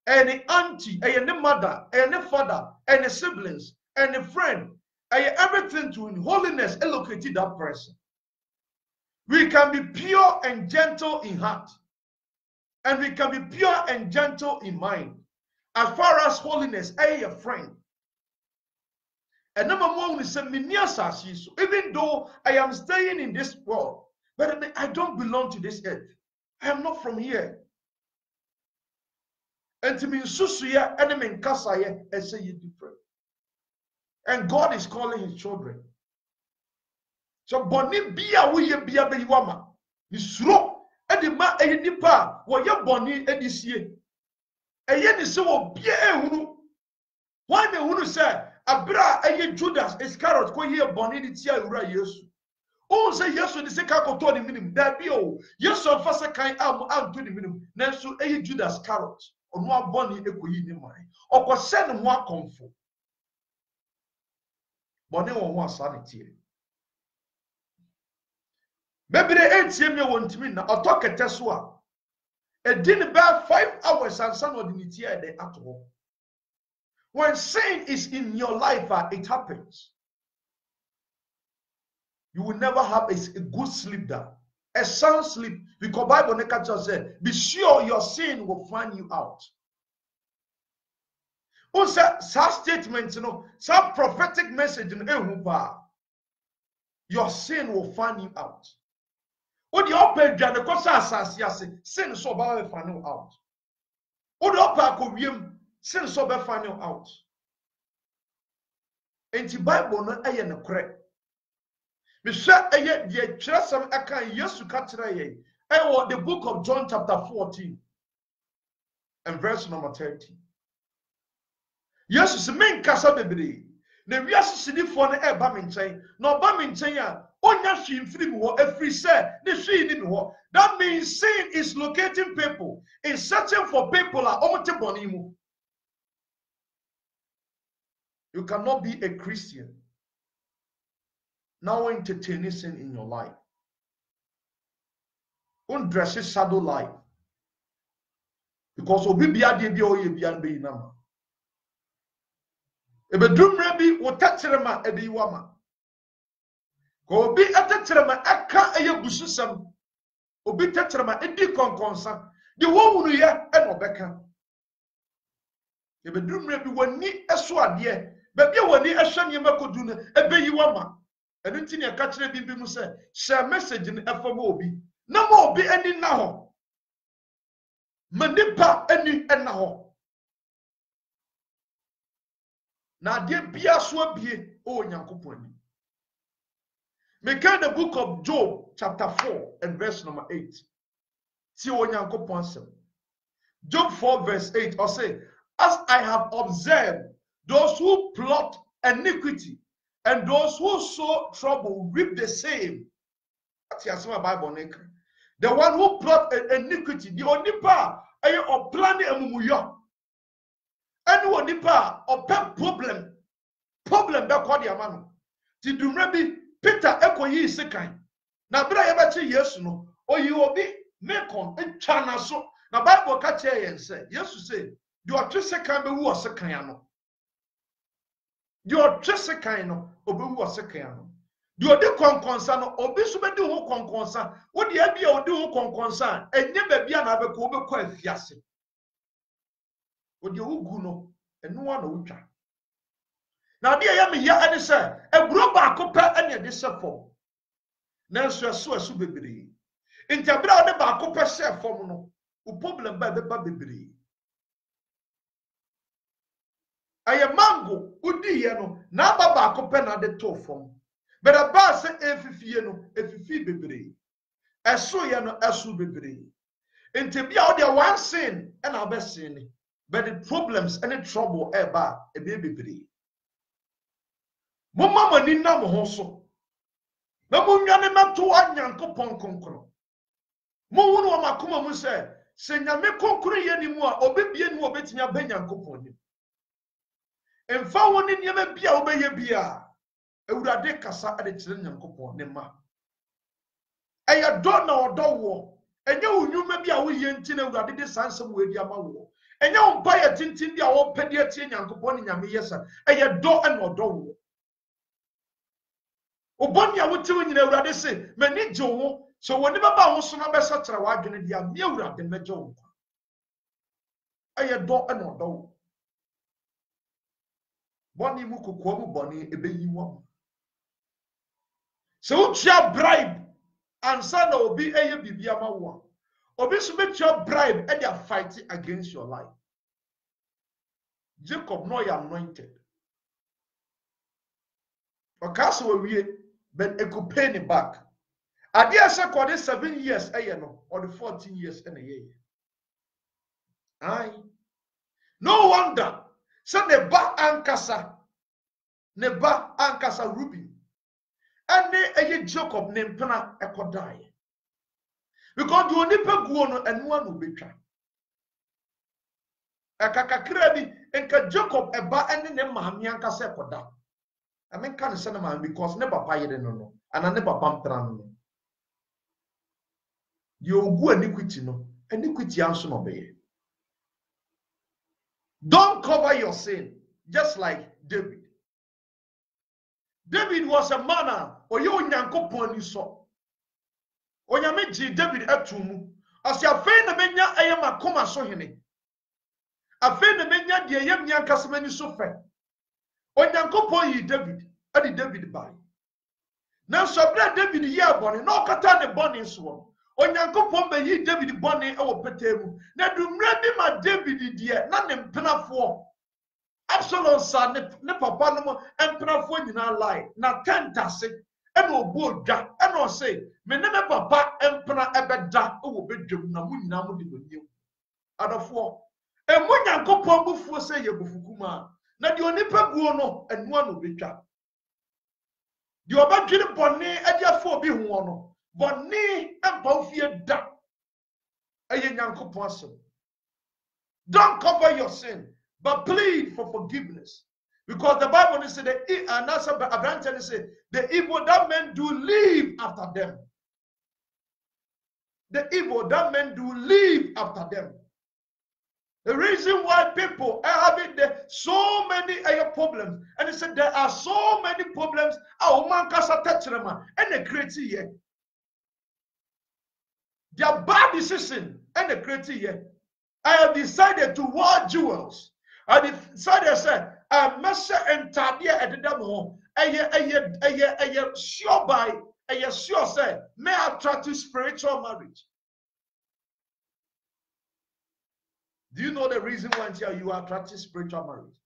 and the auntie, and the mother, and the father, and the siblings, and the friend, and everything to in holiness allocated that person. We can be pure and gentle in heart, and we can be pure and gentle in mind. As far as holiness, a friend. And number one is even though I am staying in this world, but I don't belong to this earth. I am not from here. And to me, susuya enemy kasaye and say you different. And God is calling his children. So boni bia wo ye bia be wama. Ni suro e di ma e nipa wo ye boni edisie. E ye ni se wo bia ehunu. Why me hunu say abra e ye Judas Iscariot ko ye boni di tia ura Yesu. O say Yesu di se ka ko to ni minim da bi o. Yesu fa se kan am to ni minim. Na so e ye Judas Iscariot. Onu aboni ekoyi ni mai okose ne ho akomfo boni wo ho asanete bebere etie me wontimi na otokete so a edin ba 5 hours and san odinity e dey ato. When sin is in your life it happens, you will never have a good sleep there, a sound sleep, because Bible nekata said be sure your sin will find you out. Such statements, some prophetic message in your sin will find you out. What the open the kosa sin so ba find you out. What the open sin so ba find you out. And the Bible no eye no correct. Me sha eye the kyerɛsɛm aka Yesu ka kyerɛ ye. The book of John chapter 14 and verse number 30. Yesu se men kasa bebre na wiase sidifo no eba me nkyɛn na oba me nkyɛn a onya hwe mfiri me ho afiri sɛ ne hwe ni me ho. That means sin is locating people, is searching for people a omote boni mu. You cannot be a Christian now entertaining sin in your life. Don't dress a shadow life, because obi bia de bia oye bia be inama. Ebedumre bi wotakyerema ebi wama. Ko obi atetrema aka eye bususam. Obi tetrema edi konkonsa. De wo ye e no beka. E bedumre bi wani eso ade. Ba bia wani ehwe ne makodu no ebeyi wama. Enu nti ne ka kire bi mu se share message ni efama obi. Na ma obi ani na ho. Manipa ani na ho. Na de bia so abie o Nyankopon ani. Make the book of Job chapter 4 and verse number 8. See o Nyankopon sem. Job 4 verse 8 or say, as I have observed, those who plot iniquity and those who sow trouble reap the same. That's my Bible. The one who plot iniquity, the only part or planning amumuyo. Anyone nipa or pet problem that call the amano. Did you maybe Peter eko yi sekan? Na bra yabachi yes no or you will be mekon and chana so. Na Bible catch and say, yes, you say, you are just second be who are second. You are just second of who are second. You are the concern or be so many who concern. What the idea of do concern and never be an abe quite fiasi. What you who no and no one will try. Now, dear Yami, ya and say, a group back up and a disappoint. Nancy, so a subibri. Interbra the back up a self for no. Problem by the baby. I am mango, udi yeno, na baba kopena de to form. But a bar say if you baby. As so yeno, as so baby. Intebia there one sin and our best sin. But the problems and the trouble ever a baby. Mama nina mo hoso. Na mo nyane mato anyanko pon konkro. Mo wonu o makoma mu se se nyame konkro ye ni mu a obebie ni obetimi abanyankopon ni. Emfa woni niam bia obeye bia ewurade kasa ade kire nyankopon ne ma. Eya do na odo wo. Enye wunwuma bia wo ye nti na ewurade de sansem we di ama wo. Enye wo mpa ye tintin bia wo pede atie nyankopon ni nyame yesa. Eya do na odo wo. Oboni a wote nyina ewurade se mani gye wo so woni baba wo so na besa kire wa adwene dia me ewurade meje wo. Eya do na odo wo. Boni mu kokwo mu boni ebeyi wo. So utia bribe ansa na obi eye bibia ma wo. Obi so betia bribe and they are fighting against your life. Jacob no ya anointed. Okaso we but it could pay him back. Adia se called 7 years no or the 14 years in a year. Aye. No wonder. So ne ba ankasa Ruby. And they Jacob named Pena Ekodai. Because you only pay go and one will be tried. A kakakrebi and Jacob eba and then Mahamianka Sekoda. I mean, can't send a man because never pay no, and I never bump tran. You go iniquity no, iniquity answer no be. Don't cover your sin, just like David. David was a man, or you nyankopon so. Onyame David atumu. As ya fe na menya ayama koma so hene. Afe na menya de yam nyankasema so fe. Onyankopon yi David, adi David bai. Na so bra David yi abone, na okata ne bone so. Onyankopon be yi David bone e wo petemu. Na dumra bi ma David die, na ne mpenafo. Absalom sa ne papa no mpenafo nyina lie. Na tentase e no obo dwa, e no say, me ne me papa mpena ebeda e wo bedwam na mu nyina mu de bonyem. Adofo, e mo Nyankopon bufuo say ye bufukuma. Na di onipa guo no enu ano betwa. Di obadwene bone adiafo obi ho no. Bone empa ofie da. Eye Nyankopon asem. Don't cover your sin, but plead for forgiveness. Because the Bible says that Abraham said the evil that men do live after them. The evil that men do live after them. The reason why people are having so many problems and said there are so many problems. Our man kasa touchrema and the creative here. Their bad decision and the creative here. I have decided to wear jewels. I decided to say, I must and Tadia at the demo. I sure by, I sure say, may attract to spiritual marriage. Do you know the reason why you are attracting spiritual marriage?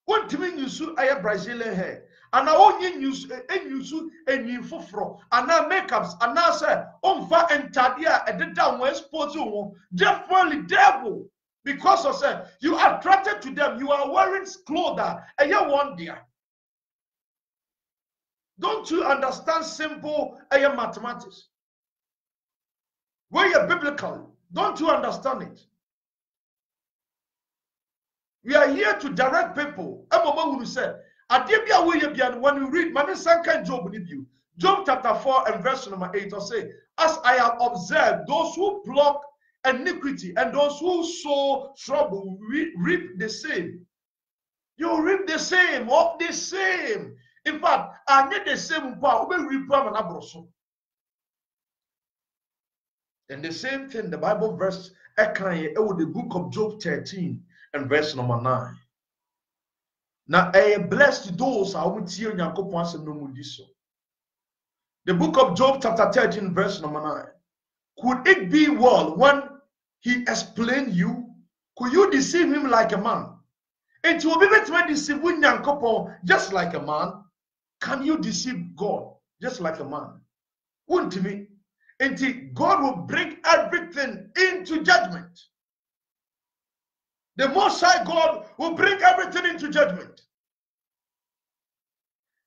What do you mean you see a Brazilian hair? And I only use a new fufro, and now makeups, and now say, Omfa and Tadia at the down west portal, definitely devil. Because of say, you are attracted to them, you are wearing clothes, and you want there. Don't you understand simple mathematics? Where you're biblical, don't you understand it? We are here to direct people. When you read Job chapter 4 and verse number 8, or say, as I have observed, those who pluck iniquity and those who sow trouble reap the same. You reap the same, or the same. In fact, I need the same power. And the same thing, the Bible verse, the book of Job 13 and verse number 9. Now, blessed those are with you, the book of Job, chapter 13, verse number 9. Could it be well when he explained you? Could you deceive him like a man? And to be able to deceive just like a man, can you deceive God just like a man? Wouldn't me? And God will bring everything into judgment. The Most High God will bring everything into judgment.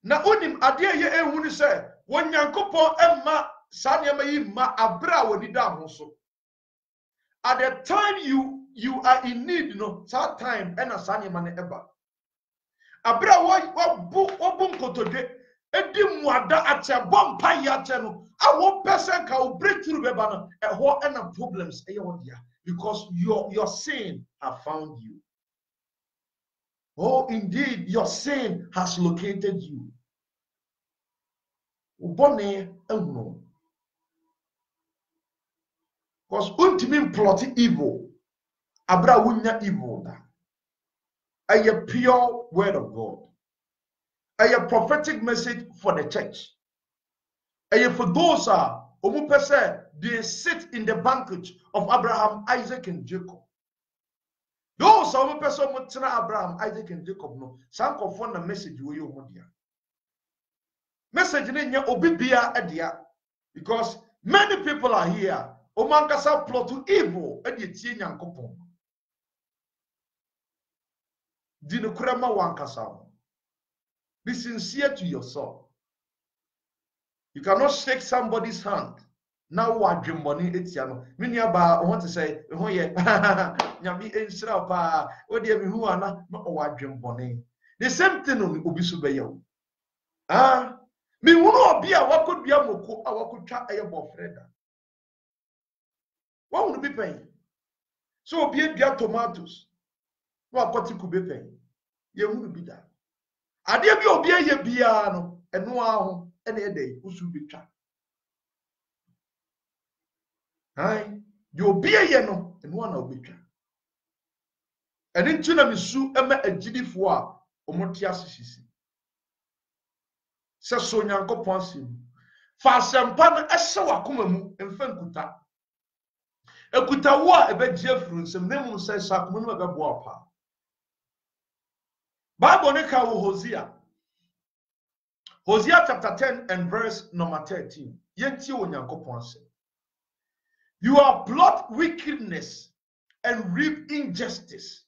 Now, unim adia ye ehuni say, when Yankopon emma sanyama yi ma abra woni da hoso. At the time you are in need, that time ena sanyama ne eba. Abra wa bum kotode edi muada ache bompa ya ache no. A one person can break through beba no e ho ena problems e won dia because your sin have found you. Oh, indeed, your sin has located you. Because ultimate plot evil, abra wunya evil da. A pure word of God. A prophetic message for the church. A for those they sit in the banquet of Abraham, Isaac, and Jacob. Those are the Abraham, Isaac, and Jacob. No, some confirm the message we you here. Message in your obibia edia because many people are here. Omankasa plot to evil editie nyankopon. Dino kurema wankasa. Be sincere to yourself. You cannot shake somebody's hand. Now what dream money etiano. Many about I want to say, oh yeah, nyami ensra pa. Odi emi hu ana no what dream money. The same thing on obisu beyo. Ah. Me wunu obi a wakod bia moko a wakotwa eye bofreda. What would be paying? So obi bia tomatoes. No akoti kube paying. Ye wunu bi da. Ade bi obi ye bia no eno aho ene ede usu bitwa. Hai, yo obi ye no eno na obitwa. Ene ntu na misu ema agidifo a omotia sisisi. Se so nyankopon sim fa sempa na ehye wakoma mu emfa nkuta ekuta wo a ebegie afuru nsem na mu se sakoma no bebo apa Bible ne ka wo Hosea chapter 10 and verse number 13 yenti wo nyankopon sim. You have plot wickedness and reap injustice.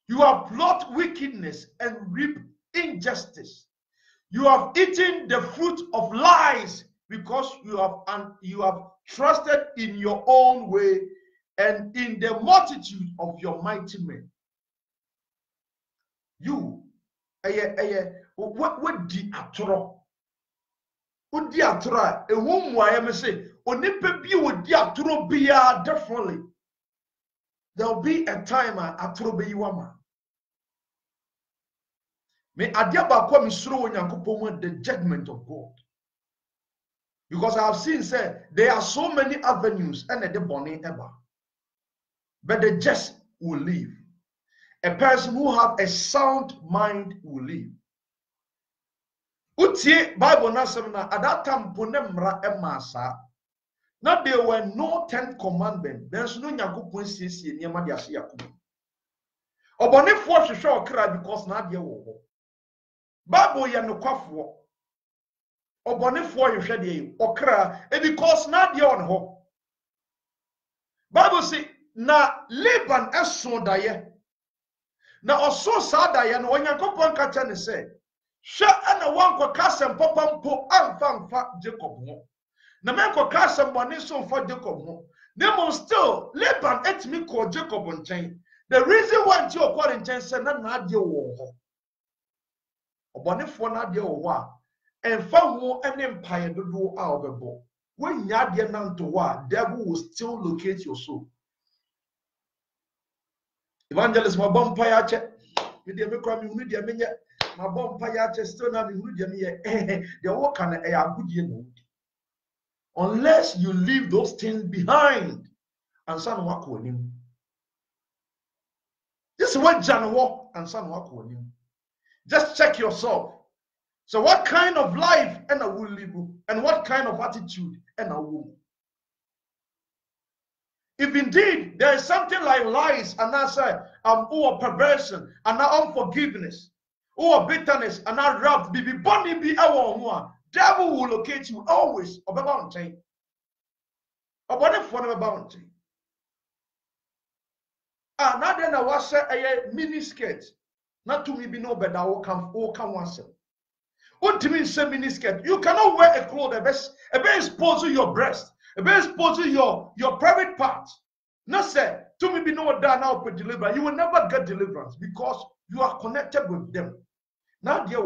You have plot wickedness and reap injustice. You have eaten the fruit of lies because you have trusted in your own way and in the multitude of your mighty men. You, what di atoro? What di atoro? A woman, I am say, onipa bi wo di atoro biya differently. There will be a time atoro be you ama. Me adia ba kwa misuro Nyankopon the judgment of God. Because I have seen say there are so many avenues and the bonnet ever. But the just will live. A person who have a sound mind will live. Utie Bible na semna at that time ponemra emasa. Now there were no 10 commandments. There's no Nyankopon siesie niema de ase Yakob. Obonefo hwehwe okra because na de wo ho. Bible ye no kwafo. Obonefo hwehwe de okra because na de on ho. Bible say na Laban eso daye. Na oso sa daye no Nyankopon ka che ne se hwe ana wanko kasem papa mpo amfa Jacob ho. Na menko kasem bone so mfa Jacob ho. Them still Laban etimi call Jacob nchen. The reason why you call in chen say na de wo ho. Obonefo na de wo ho a emfa ho ene mpaye dodo a obebo. When nya de nanto wa devil will still locate your soul. Evangelist my bomb paya che me de me kwa me hunu de menye my bomb paya che still na me hunu de me ye the work na e agudie no. Unless you leave those things behind and son wako onim. This is what Jan walk and son wako onim. Just check yourself. So what kind of life and I will live and what kind of attitude and I will. If indeed there is something like lies and I say or perversion and unforgiveness or bitterness and wrath be bonny be our devil will locate you always of a mountain. About the phone of a bounty. Now then I was a mini skirt. Not to me be no better or come once. What do you mean say mini skirt? You cannot wear a clothes a best expose your breast, a best expose your private part. Not say to me be no that now for deliverance. You will never get deliverance because you are connected with them. Now dear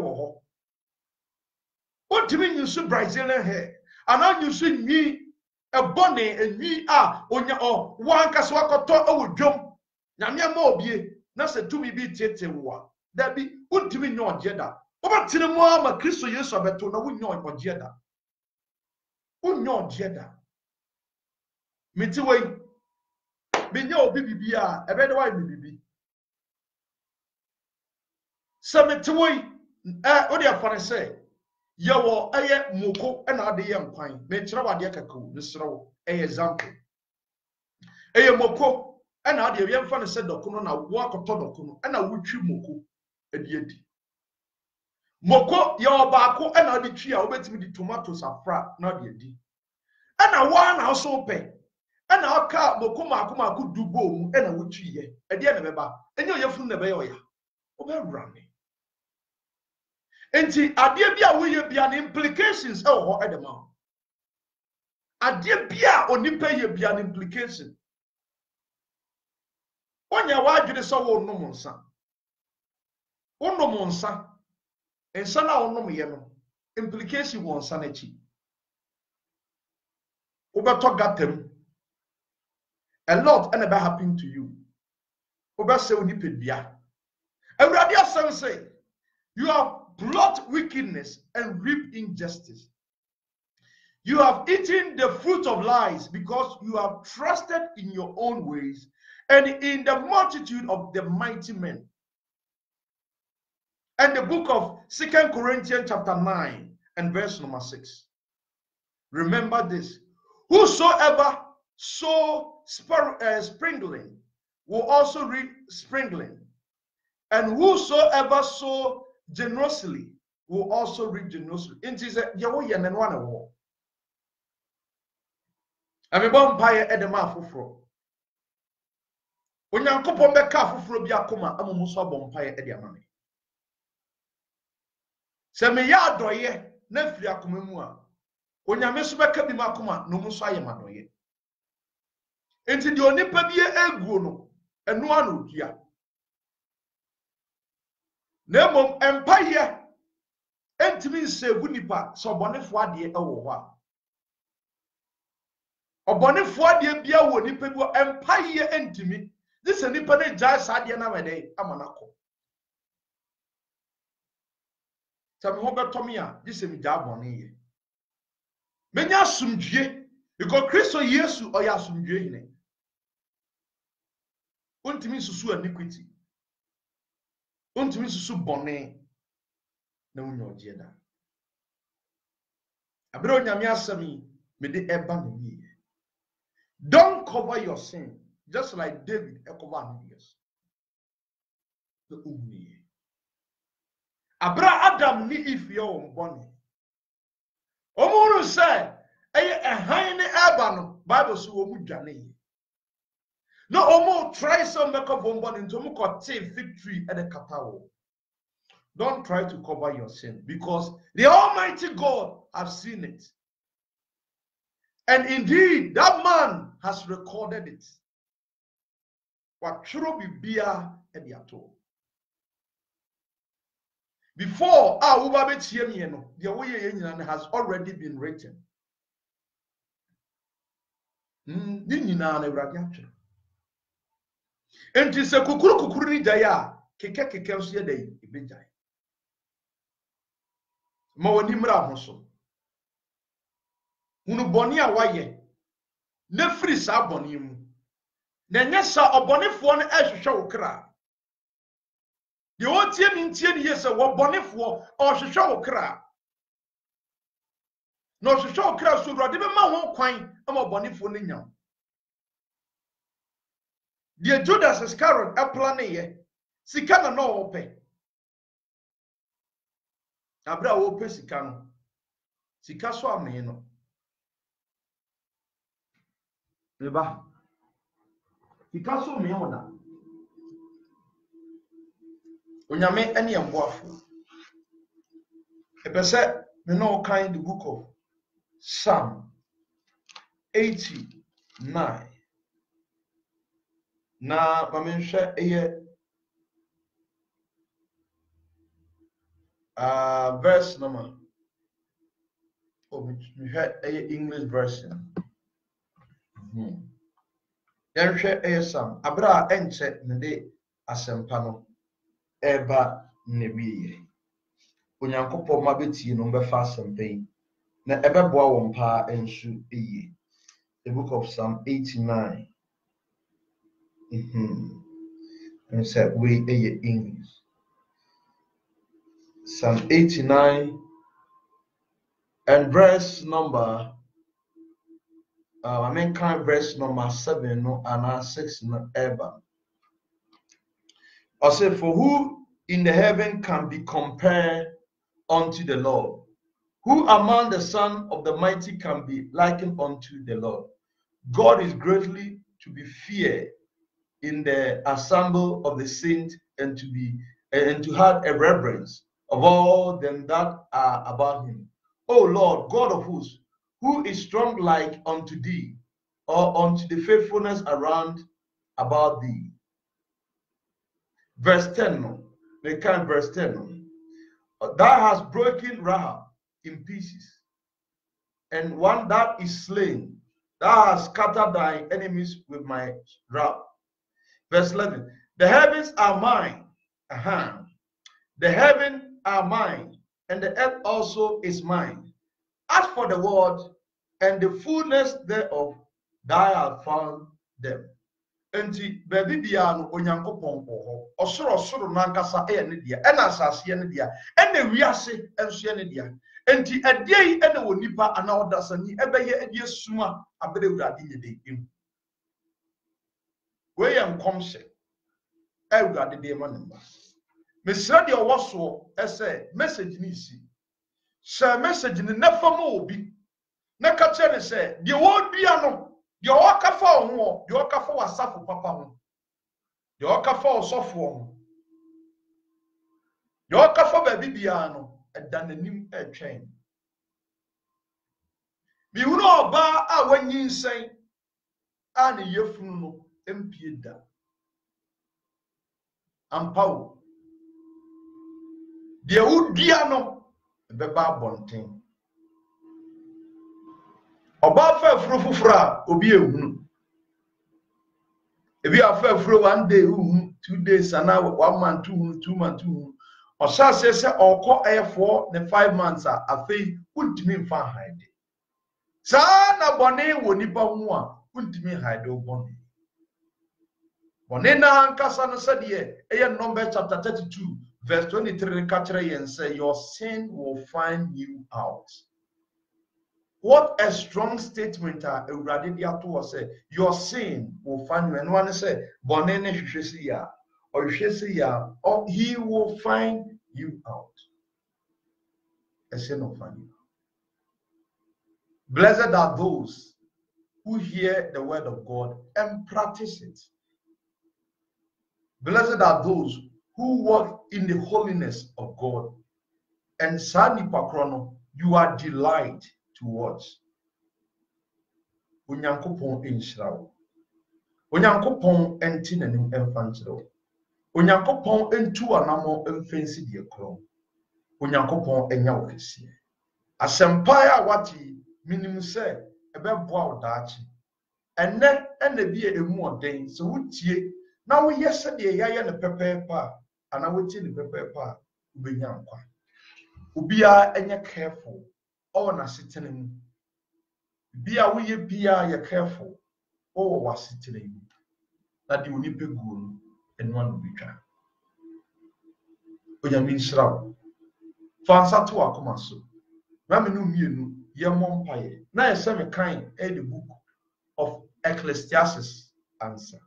what do you mean you see Brazilian hair? And now you see me a bonnet and me onya or one kaswako to o jump. Nyamia mo bie na se to me be tete wa. That be what do you mean no jeda? Oba tine mo ama Kristo Yesu abeto na wunyo ojeda. Unyo ojeda. Miti we binya obi bibia ebe de wa bibi. So miti we odi afare say yawo eye moko na ade ye nkwan. Me kire wade kakau nisrewo example. Eye moko na ade ye mfa ne se dokuno na wo akoto dokuno na wutwi moko edi. Moko ye obaako na ade twi a obetimi di tomatoes afra na ade edi. Na wa na so pe na aka moko maako dubo mu na wutwi ye. Ede na beba. Enye oyefunu na be ye oya. Obewrane. Enti ade bia wo ye bia ne implications e ho edema. Ade bia onipa ye bia ne implication. Onya wadwene so wo nom nsa. Onom nsa. Nsa na onom ye no implication wo nsa na chi. Obeto gatem. A lot and ever happen to you. Obese onipa bia. Awurade asem say you have plot wickedness and reap injustice. You have eaten the fruit of lies because you have trusted in your own ways and in the multitude of the mighty men. And the book of 2 Corinthians chapter 9 and verse number 6. Remember this. Whosoever sow sprinkling will also reap sprinkling. And whosoever sow generously will also reap generously. It is a yawo yen and one award. I'm a vampire at the mouth of fro. When you couple back half of Robia Kuma, I'm almost a vampire at the money. Semi ya doye, Nefria Kumua. When you miss back at the Makuma, no Musaya Madoye. Into the only pabia eguno, and no one here. Nemo empire entimi se wunipa so bonefo ade ewo ho a obonefo ade bia wo nipa bi empire entimi this nipa ne jai sa ade na wede amanako Tell me how about Tomia, this is me job on here. Menya sumdue because Christ Yesu or ya sumdue hine. Untimi susu iniquity. Untimi susu bone na unyo ojeda. Abiro nyame asami me de eba no ye. Don't cover your sin just like David covered his. The umni. Abra Adam ni if yo mbone. Omuru say eye ehan ni eba no Bible so omu dwane. No omu try some make up mbone into omu kote fig tree at the katawo. Don't try to cover your sin because the Almighty God has seen it. And indeed, that man has recorded it. What true be before the way has already been written. And to say kukuru ni jaya keke usiye day ibijay. Mawani mra hoso. Unu boni awaye ne free sa boni mu na nyesa obonefo no ehwehwe wokra de otie mi ntie ne yesa wo bonefo ohwehwe wokra no ohwehwe wokra so rode be ma ho kwan ama obonefo no nya de Judas Iscariot plan ye sika na no ope abra wo pe sika no sika so ame no Eba. Because so me ona. Onyame ene emboafo. Epese me no kind the book of Psalm 89. Na mamenhwe eye verse number. Oh, me had a English version. Yanhwe Psalm abra enche ne de asempa no eba ne wiye onyankopɔ ma betie no befa asempa yi na ebeboa wo mpa ensu eye. The book of Psalm 89 and said we eye English Psalm 89 and verse number verse number 7 no and 6 no ever. I say, for who in the heaven can be compared unto the Lord? Who among the sons of the mighty can be likened unto the Lord? God is greatly to be feared in the assembly of the saints and to have a reverence of all them that are about him. O Lord, God of hosts, who is strong like unto thee, or unto the faithfulness around about thee. Verse 10, no. They can verse 10. No. Thou hast broken Rahab in pieces, and one that is slain. Thou hast scattered thy enemies with my wrath. Verse 11. The heavens are mine. The heavens are mine, and the earth also is mine. As for the world and the fullness thereof, thou hast found them. Enti baby bia no onyankopon ho osoro nankasa e ne dia e na asase ne dia e na wiase enso ne dia enti adie e na wonipa ana odasani e beye adie suma abere urade nyede em we yam komse e urade de ma namba mesra de owoso e se message ni si share message ni nafa mo obi na ka chere se de wo bia no de okafa ho de okafa wasafo papa ho de okafa osofo ho de okafa ba bibia no edananim etwen mi hu no oba a wanyi nsen a ne yefunu no empie da ampawo de udua no beba bonten oba fa furufufura obi ehunu ebi afa furu 1 day 2 days ana 1 month 2 months Osha say oko air for the 5 months a fe untimi mfa hide. Sa na bone wo nipa hu a untimi hide o bone. Bone na ankasa no se de e Numbers chapter 32 verse 23 catch and say your sin will find you out. What a strong statement Ewurade di ato was say your sin will find you. And one say bone ne hwehwesi ya or hwehwesi ya or he will find you out. A sin will find you. Blessed are those who hear the word of God and practice it. Blessed are those who walk in the holiness of God. And Sani Pakrono, you are delight to watch. Onyankopon enhyirawo. Onyankopon enti nanim emfankyerɛwo. Onyankopon entu anamo emfensi die kro. Onyankopon enya wo kɛseɛ. Asɛmpa a wati minim sɛ ɛbɛboa wo daakye. Ɛnɛ ɛna bi emu ɔden sɛ wotie na woyɛ sɛ de yɛayɛ ne pɛpɛɛpɛ ana wotie ne pɛpɛɛpɛ a wobɛnya nkwa. Ubia enye careful or na sitting mu. Bia woyɛ bia yɛ careful or was sitting mu. Na di onipa gu no enu anu bitwa. Onyame nhyira. Fansa to akoma so. Na me no mienu ye mompaye. Na ye se me kan the book of Ecclesiastes answer.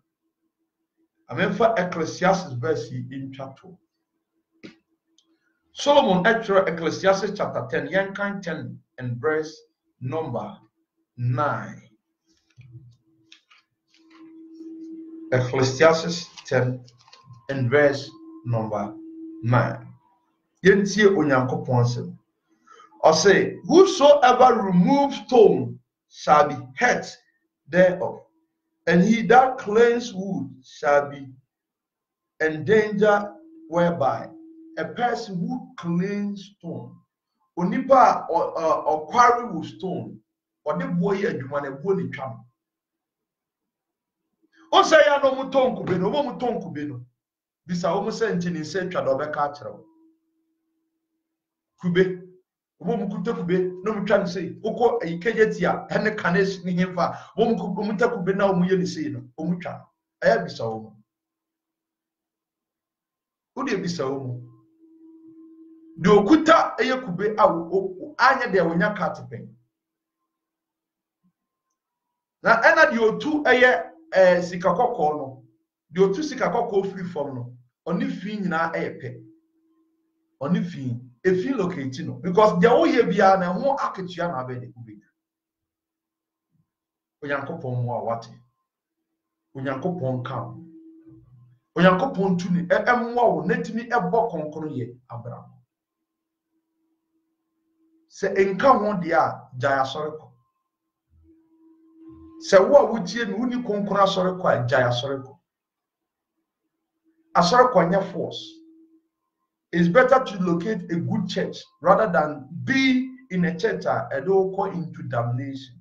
Amenfa Ecclesiastes verse in chapter. Solomon actually Ecclesiastes chapter 10, Yankan 10 and verse number 9. Ecclesiastes 10 and verse number 9. Yentie onyankopon asem. Or say, whosoever removes stone shall be hurt thereof, and he that cleans wood shall be endangered whereby. A person who cleans stone. Onipa or quarry with stone. Or the boy adwuma na bo ni twam. O say ya no muton kube no, wo muton kube no. Bisa wo say ntini se twa do be ka kire wo. Kube. Wo mukuta kube no mutwa ne sei. Ukọ ikejeti a ene kanes ni himfa. Wo mukuta kube na wo muye ni sei no. O mutwa. Aya bisa wo. Wo de bisa wo. De okuta eye kube anya de wonya katepen na ena de otu eye sika kokko no de otu sika kokko free form no oni fi nyina eyepe oni fi efi locate no because de wo ye bia na ho aketua na abede kube onyankopon mo awate onyankopon kam onyankopon tu ni emmo wo natimi ebo konkono ye abraham. Se enka ho de a jaya soreko. Se wo wutie no uni konkona soreko a jaya soreko. Asoreko anya force. It's better to locate a good church rather than be in a church and go into damnation.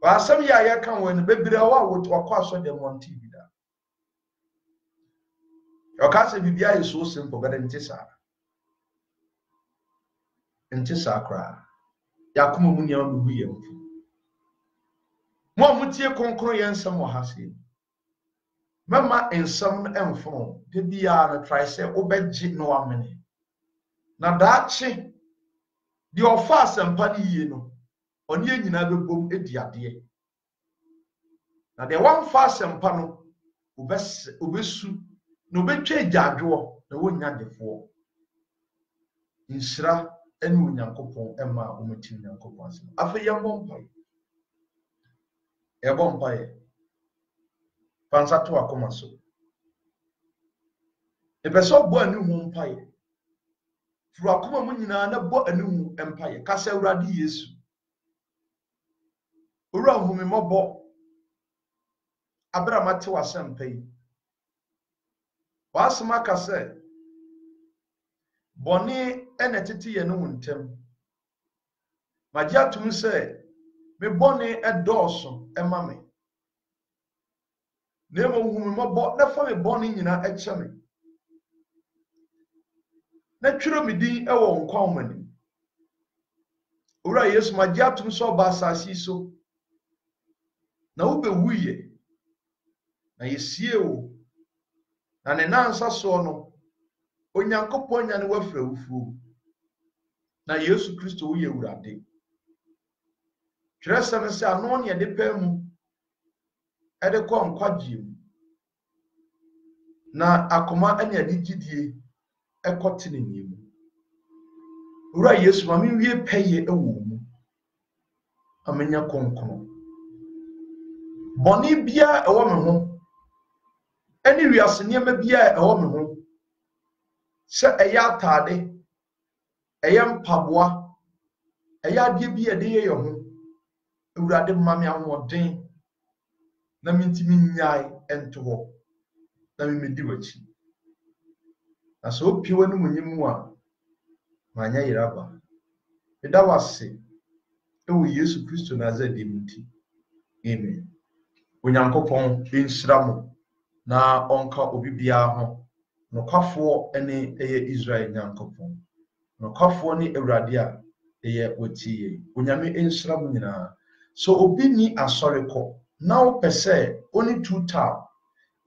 Wa asem ya ya kan when bebre wa wo akwa so dem on TV da. Your case bibia is so simple but ntisa. Ntisa kra. Yakuma mu nya mu ye mfu. Mo mutie konkro ye nsem wo hase. Mama ensem no emfo de bia na try say obegye no amene. Na daache de ofa asempa ni yie no. Oni anyina bebom edi ade. Na de wan fa asempa no obesu no betwa agyaadwo na wonya defo. Insira enu onyankopon ema ometi onyankopon asem. Afa yembo mpae. Ebo mpae. Pansa to akoma so. Epeso bo ani hu mpae. Furu akoma mu nyina na bo ani hu mpae. Ka se Awurade Yesu. Owura hu me mobo. Abramate wasempai. Wasema ka se boni enetiti ye no ntem. Magia tum se me boni edoso ema me. Nemo hu me mobo na fa me boni nyina eche me. na twere me din ɛwɔ nkwa mani owura Yesu magye atom so ba asase so na wo be wuye na yesie wo na ne nansa so no onyankopɔn nya ne wafra wufuo na Yesu Kristo wo ye Awurade twere sɛ no sɛ ano ne de pa mu ɛde kɔ nkwagye mu na akoma ane ade gidie ɛkɔte ne nim owura Yesu ma me wie pɛye ɛwɔ mu amenya konkono bɔne bia ɛwɔ me ho ɛne wiase nneɛma bia ɛwɔ me ho sɛ ɛyɛ atade ɛyɛ mpaboa ɛyɛ adeɛ bi ɛde yɛ ho Awurade ma me ahoɔden na mentimi nyae ɛnto hɔ na memedi w'akyi na sɛ opie w'anim mu a manyɛ yeraba meda wase ɛwɔ Yesu Kristo Nazareth mu nti amen onyankopɔn nhyira mo na ɔnka obi biara ho nokwafoɔ ɛne ɛyɛ Israel nyankopɔn nokwafoɔ ne Awurade a ɛyɛ wɔtie onyame nhyira mo nyinaa so obi ni asɔre kɔ na wopɛ sɛ only two tab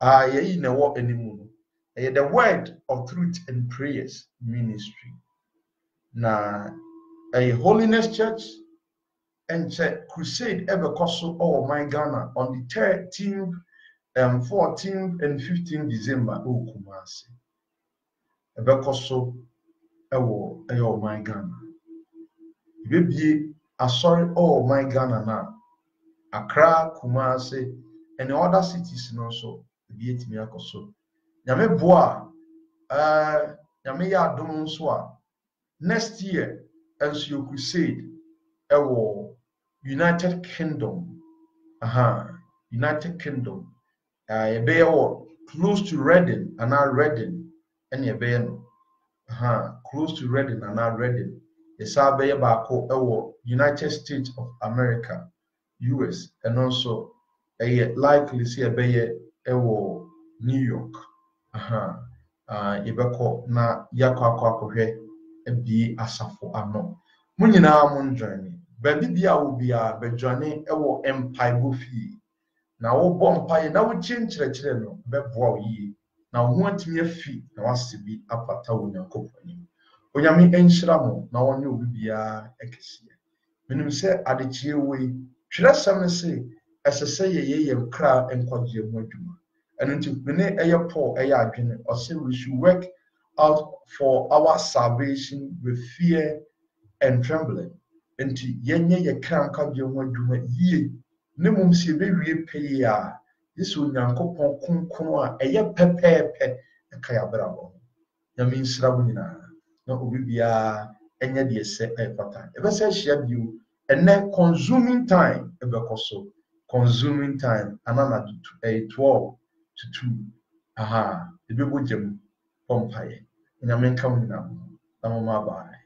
yɛyi na ɛwɔ animu no ɛyɛ the word of truth and prayers ministry na ɛyɛ holiness church and crusade ɛbɛkɔ so ɔwɔ my Ghana on the 13th 14th and 15th December ɛwɔ Kumasi ɛbɛkɔ so ɛwɔ my Ghana ɛbɛbie asɔre ɔwɔ my Ghana na Accra, Kumasi and other cities no so ɛbɛyɛ timi akɔ so nyame boa nyame yɛ adom nso a next year as your crusade ɛwɔ United Kingdom United Kingdom ɛbɛyɛ wɔ close to Reading and now Reading ɛne ɛbɛyɛ no close to Reading and now Reading yɛsa bɛyɛ baako ɛwɔ United States of America US and also likely sɛ ɛbɛyɛ ɛwɔ New York yɛbɛkɔ na yɛakɔ akɔhwɛ abie asafo ano mo nyinaa mo ndwane baabi bia wo bia bɛdwane ɛwɔ mpaebɔ fie na wobɔ mpae na wokyerɛ nkyerɛkyerɛ no bɛboa wo yie na wo ho atumi afi na wase bi apata wo Nyankopɔn anim onyame nhyira mo na wɔnyɛ obi bia ɛkɛseɛ menim sɛ adekyee wei twerɛsɛm no sɛ ɛsɛ sɛ yɛyɛ kra nkwagye mu adwuma ɛno nti mene ɛyɛ Paul ɛyɛ adwene ɔsɛ we should work out for our salvation with fear and trembling nti yɛnyɛ yɛ kra nkwagye mu adwuma yie ne mom sɛ yɛbɛwie pɛyi a yesu Onyankopɔn kronkron a ɛyɛ pɛpɛɛpɛ ɛka yɛabrabɔ nyame nhyira wo nyinaa na obi biara ɛnyɛ deɛ sɛ ɛfata ɛbɛsɛ hyia bio ɛnɛ consuming time ɛbɛkɔ so consuming time anana 12 to 2 ɛbɛbɔ gyam pɔmpaeɛ nyame nka wo nyinaa na moma bye